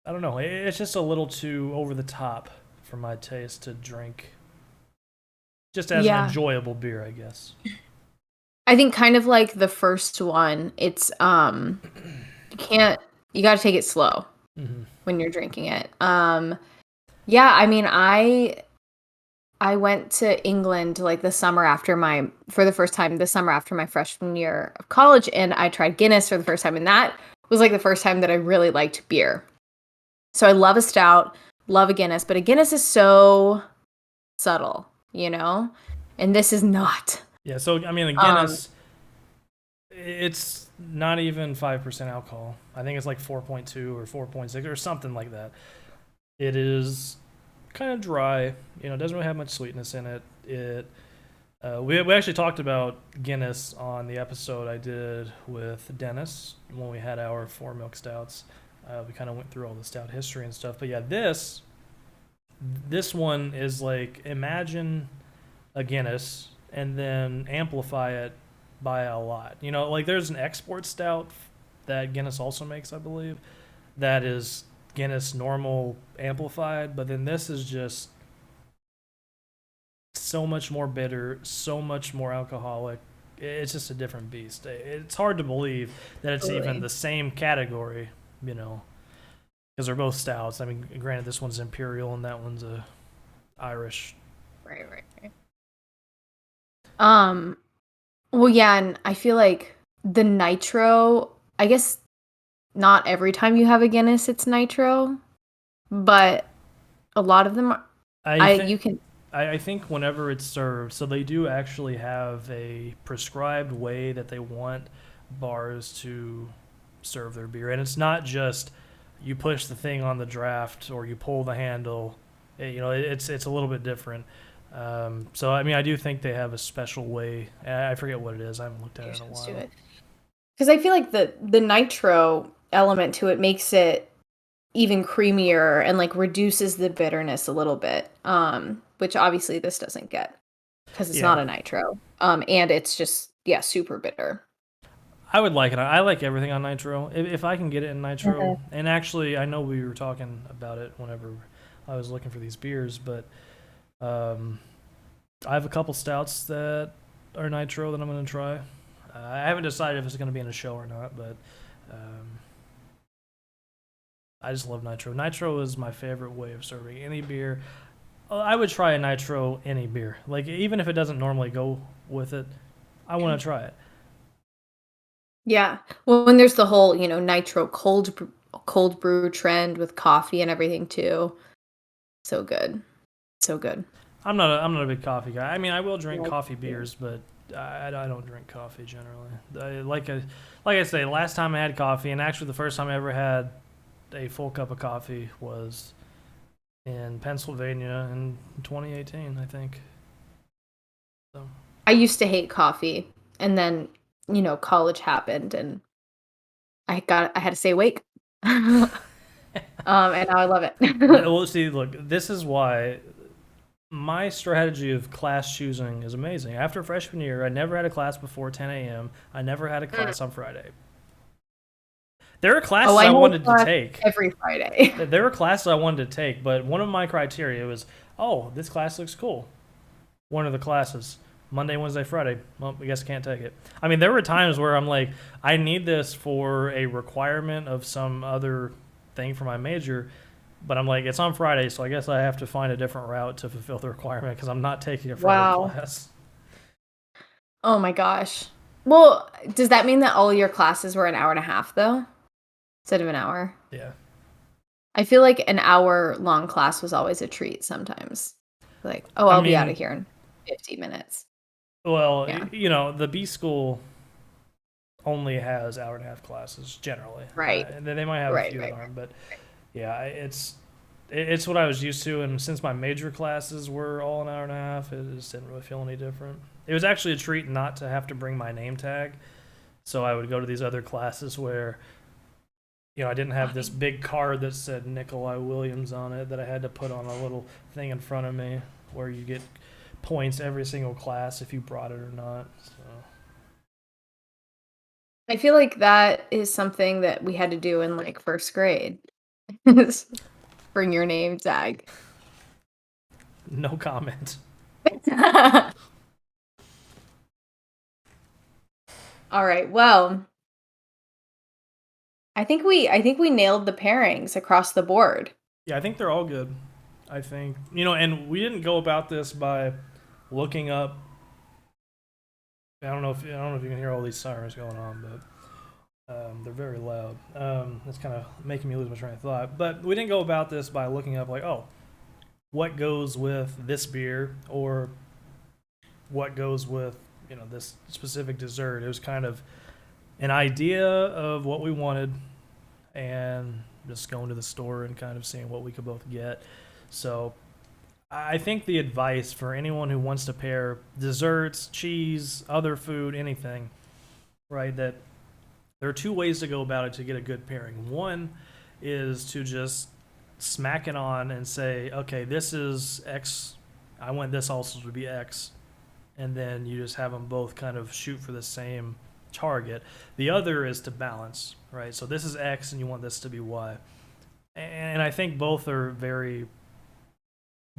don't know. It's just a little too over the top for my taste to drink. Just as an enjoyable beer, I guess. I think kind of like the first one, it's you gotta take it slow when you're drinking it. Yeah, I mean I went to England like the summer after my freshman year of college, and I tried Guinness for the first time, and that was like the first time that I really liked beer. So I love a stout, love a Guinness, but a Guinness is so subtle, and this is not. Yeah, so I mean, the Guinness, it's not even 5% alcohol. I think it's like 4.2 or 4.6 or something like that. It is kind of dry. It doesn't really have much sweetness in it. We actually talked about Guinness on the episode I did with Dennis when we had our 4 milk stouts. We kind of went through all the stout history and stuff. But yeah, this one is like, imagine a Guinness and then amplify it by a lot. Like there's an export stout that Guinness also makes, I believe, that is Guinness normal amplified, but then this is just so much more bitter, so much more alcoholic. It's just a different beast. It's hard to believe that it's even the same category, because they're both stouts. I mean, granted, this one's imperial and that one's a Irish. Right. Well, yeah, and I feel like the nitro, I guess not every time you have a Guinness it's nitro, but a lot of them are, I think whenever it's served, so they do actually have a prescribed way that they want bars to serve their beer, and it's not just you push the thing on the draft or you pull the handle. It's a little bit different. So I mean, I do think they have a special way. I forget what it is. I haven't looked at it in a while. Because I feel like the nitro element to it makes it even creamier and like reduces the bitterness a little bit. Which obviously this doesn't get because it's not a nitro. And it's just super bitter. I would like it. I like everything on nitro. If I can get it in nitro, and actually, I know we were talking about it whenever I was looking for these beers, but I have a couple stouts that are nitro that I'm going to try. I haven't decided if it's going to be in a show or not, but I just love nitro. Nitro is my favorite way of serving any beer. I would try a nitro any beer. Like even if it doesn't normally go with it, I want to try it. Yeah. Well, when there's the whole, nitro cold brew trend with coffee and everything too. So good. So good. I'm not a big coffee guy. I mean, I will drink Yeah. coffee beers, but I don't drink coffee generally. Like I say, last time I had coffee, and actually the first time I ever had a full cup of coffee was in Pennsylvania in 2018, I think. So I used to hate coffee, and then, college happened and I had to stay awake. And now I love it. well, see, look, this is why my strategy of class choosing is amazing. After freshman year, I never had a class before 10 a.m. I never had a class on Friday. There are classes I had wanted to class take. every Friday. There were classes I wanted to take, but one of my criteria was, oh, this class looks cool. One of the classes. Monday, Wednesday, Friday. Well, I guess I can't take it. I mean, there were times where I'm like, I need this for a requirement of some other thing for my major, but I'm like, it's on Friday, so I guess I have to find a different route to fulfill the requirement because I'm not taking a Friday Wow. class. Oh my gosh. Well, does that mean that all your classes were an hour and a half though? Instead of an hour? Yeah. I feel like an hour long class was always a treat sometimes. Like, oh, I'll be out of here in 50 minutes. Well, Yeah. The B school only has hour and a half classes generally. Right. And then they might have a few that aren't, but yeah, it's what I was used to. And since my major classes were all an hour and a half, it just didn't really feel any different. It was actually a treat not to have to bring my name tag. So I would go to these other classes where, I didn't have this big card that said Nikoli Williams on it that I had to put on a little thing in front of me where you get points every single class if you brought it or not. So. I feel like that is something that we had to do in like first grade. Bring your name tag. No comment. All right. Well, I think we nailed the pairings across the board. Yeah, I think they're all good. I think, and we didn't go about this by looking up. I don't know if you can hear all these sirens going on, but they're very loud. That's kind of making me lose my train of thought. But we didn't go about this by looking up like, oh, what goes with this beer or what goes with this specific dessert. It was kind of an idea of what we wanted and just going to the store and kind of seeing what we could both get. So I think the advice for anyone who wants to pair desserts, cheese, other food, anything, right, that there are two ways to go about it to get a good pairing. One is to just smack it on and say, okay, this is X. I want this also to be X. And then you just have them both kind of shoot for the same target. The other is to balance, right? So this is X and you want this to be Y. And I think both are very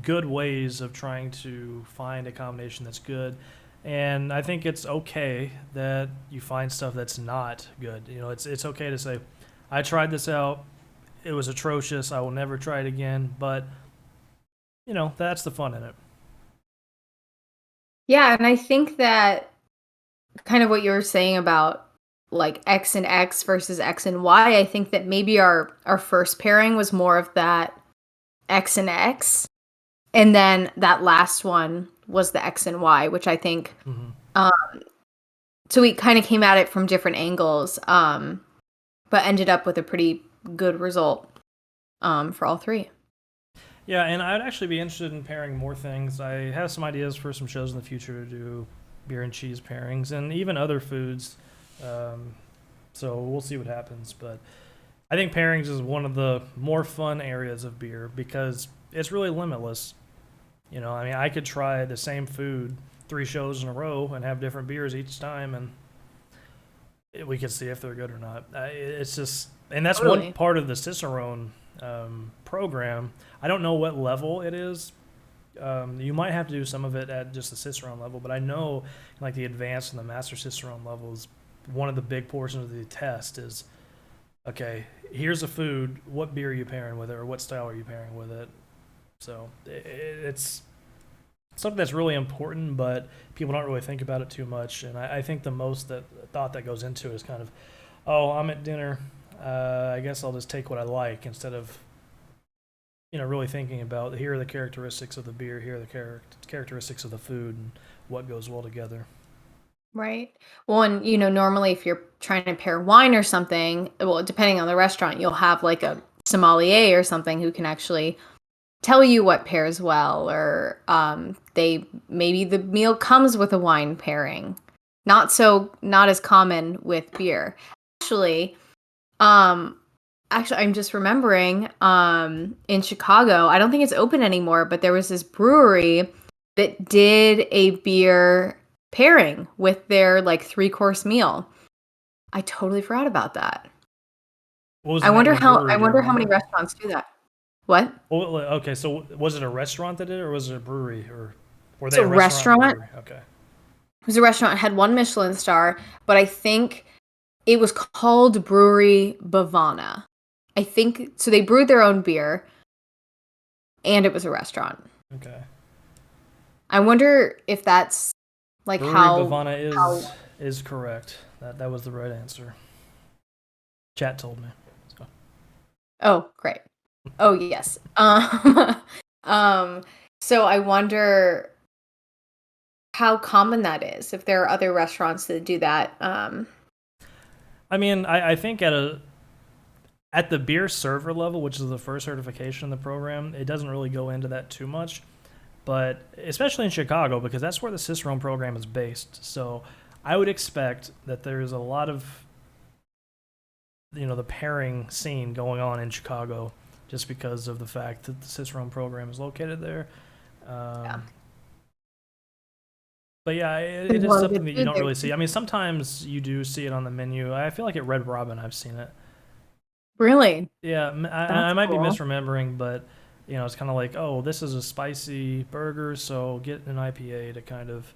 good ways of trying to find a combination that's good. And I think it's okay that you find stuff that's not good. It's okay to say, I tried this out. It was atrocious. I will never try it again. But, that's the fun in it. Yeah, and I think that kind of what you were saying about like X and X versus X and Y, I think that maybe our first pairing was more of that X and X. And then that last one was the X and Y, which I think, so we kind of came at it from different angles, but ended up with a pretty good result for all three. Yeah, and I'd actually be interested in pairing more things. I have some ideas for some shows in the future to do beer and cheese pairings and even other foods. So we'll see what happens. But I think pairings is one of the more fun areas of beer because it's really limitless. I could try the same food 3 shows in a row and have different beers each time, and we could see if they're good or not. It's just, and that's Totally. one part of the Cicerone program. I don't know what level it is. You might have to do some of it at just the Cicerone level, but I know like the advanced and the master Cicerone levels, one of the big portions of the test is okay, here's a food. What beer are you pairing with it, or what style are you pairing with it? So it's something that's really important, but people don't really think about it too much. And I think the most that thought that goes into it is kind of, oh, I'm at dinner. I guess I'll just take what I like instead of really thinking about here are the characteristics of the beer, here are the characteristics of the food, and what goes well together. Right. Well, and normally if you're trying to pair wine or something, well, depending on the restaurant, you'll have like a sommelier or something who can actually tell you what pairs well, or they maybe the meal comes with a wine pairing. Not as common with beer. Actually, um, I'm just remembering in Chicago, I don't think it's open anymore, but there was this brewery that did a beer pairing with their like 3-course meal. I totally forgot about that. What was the name of the brewery? I wonder how many restaurants do that. What? Well, okay, so was it a restaurant that did it, or was it a brewery, or were they It's a a restaurant? restaurant. Okay. It was a restaurant. It had 1 Michelin star, but I think it was called Brewery Bavana. I think so. They brewed their own beer, and it was a restaurant. Okay. I wonder if that's like Brewery how Bavana is correct. That was the right answer. Chat told me. So. Oh, great. Oh, yes. So I wonder how common that is, if there are other restaurants that do that. I mean, I think at the beer server level, which is the first certification in the program, it doesn't really go into that too much. But especially in Chicago, because that's where the Cicerone program is based. So I would expect that there's a lot of the pairing scene going on in Chicago, just because of the fact that the Cicerone program is located there. Yeah. But yeah, it is something that you don't really see. I mean, sometimes you do see it on the menu. I feel like at Red Robin I've seen it. Really? Yeah, I might be misremembering, but it's kind of like, oh, this is a spicy burger, so get an IPA to kind of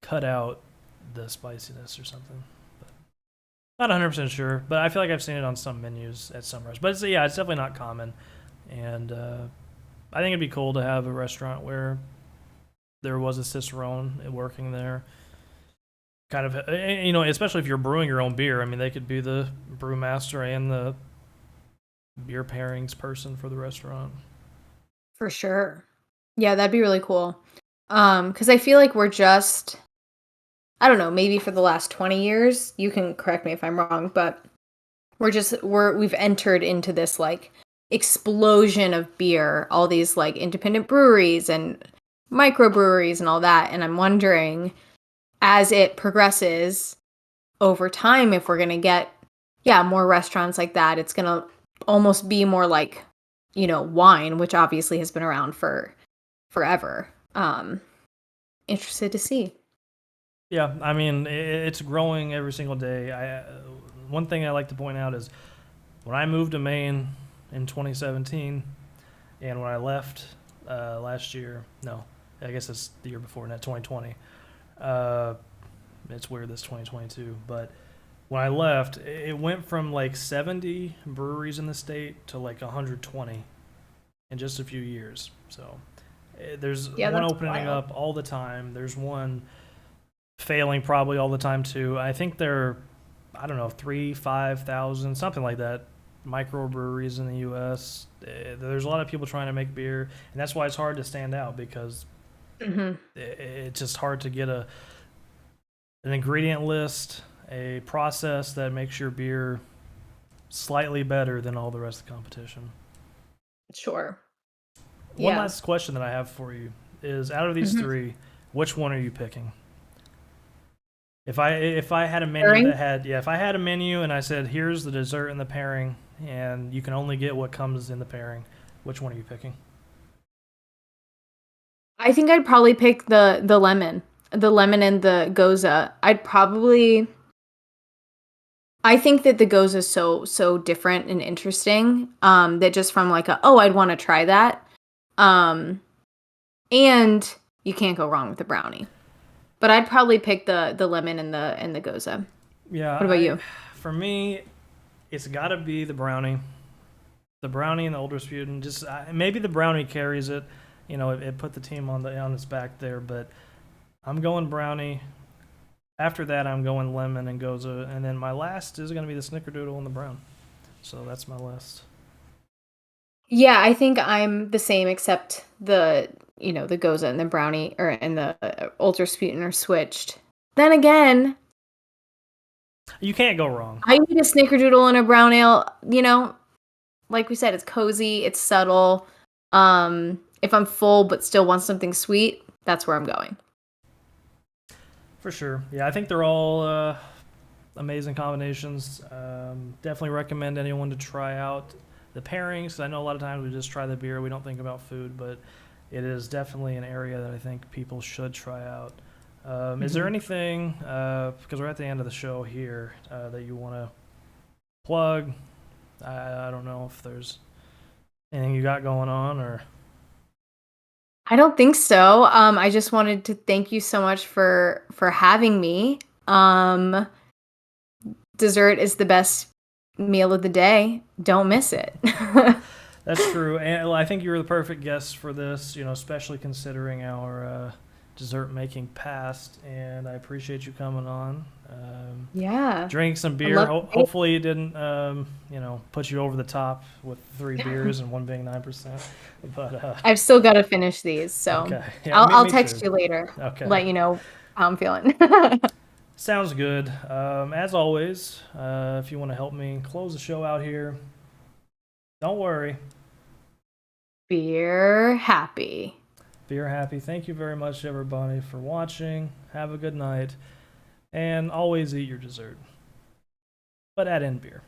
cut out the spiciness or something. Not 100% sure, but I feel like I've seen it on some menus at some restaurants. But it's definitely not common. And I think it'd be cool to have a restaurant where there was a Cicerone working there. Kind of, especially if you're brewing your own beer. I mean, they could be the brewmaster and the beer pairings person for the restaurant. For sure. Yeah, that'd be really cool. Because I feel like we're just, I don't know, maybe for the last 20 years, you can correct me if I'm wrong, but we've entered into this like explosion of beer, all these like independent breweries and microbreweries and all that. And I'm wondering, as it progresses over time, if we're going to get, more restaurants like that, it's going to almost be more like, wine, which obviously has been around for forever. Interested to see. Yeah, I mean, it's growing every single day. One thing I like to point out is when I moved to Maine in 2017, and when I left last year, no, I guess it's the year before, not 2020. It's weird, this 2022, but when I left, it went from like 70 breweries in the state to like 120 in just a few years. So there's one opening up all the time. There's one failing probably all the time too. I think there are, 5,000, something like that, microbreweries in the U.S. There's a lot of people trying to make beer, and that's why it's hard to stand out, because it's just hard to get an ingredient list, a process that makes your beer slightly better than all the rest of the competition. Sure. One last question that I have for you is, out of these three, which one are you picking? If I had a menu if I had a menu and I said, here's the dessert and the pairing, and you can only get what comes in the pairing, which one are you picking? I think I'd probably pick the lemon and the Goza. I think that the Goza is so different and interesting, that just from like I'd want to try that. And you can't go wrong with the brownie. But I'd probably pick the lemon and the Goza. Yeah. What about you? For me, It's got to be the brownie. The brownie and the Old Rasputin. Just maybe the brownie carries it. It put the team on its back there, but I'm going brownie. After that, I'm going lemon and Goses, and then my last is going to be the snickerdoodle and the brown. So that's my list. Yeah, I think I'm the same, except the Goses and the brownie and the Ultra Sputin are switched. Then again, You can't go wrong. I need a snickerdoodle and a brown ale. Like we said, it's cozy, it's subtle. If I'm full but still want something sweet, that's where I'm going. For sure. Yeah, I think they're all amazing combinations. Definitely recommend anyone to try out the pairings. I know a lot of times we just try the beer, we don't think about food, but it is definitely an area that I think people should try out. Is there anything, because we're at the end of the show here, that you want to plug? I don't know if there's anything you got going on, or... I don't think so. I just wanted to thank you so much for having me. Dessert is the best meal of the day. Don't miss it. That's true, and I think you were the perfect guest for this. Especially considering our dessert making past, and I appreciate you coming on. Yeah. Drink some beer. Hopefully it didn't, put you over the top with 3 beers and one being 9%. But I've still got to finish these, so okay. Yeah, I'll me text too. you later. Okay. Let you know how I'm feeling. Sounds good. As always, if you want to help me close the show out here, don't worry. Beer happy. Beer happy. Thank you very much, everybody, for watching. Have a good night. And always eat your dessert. But add in beer.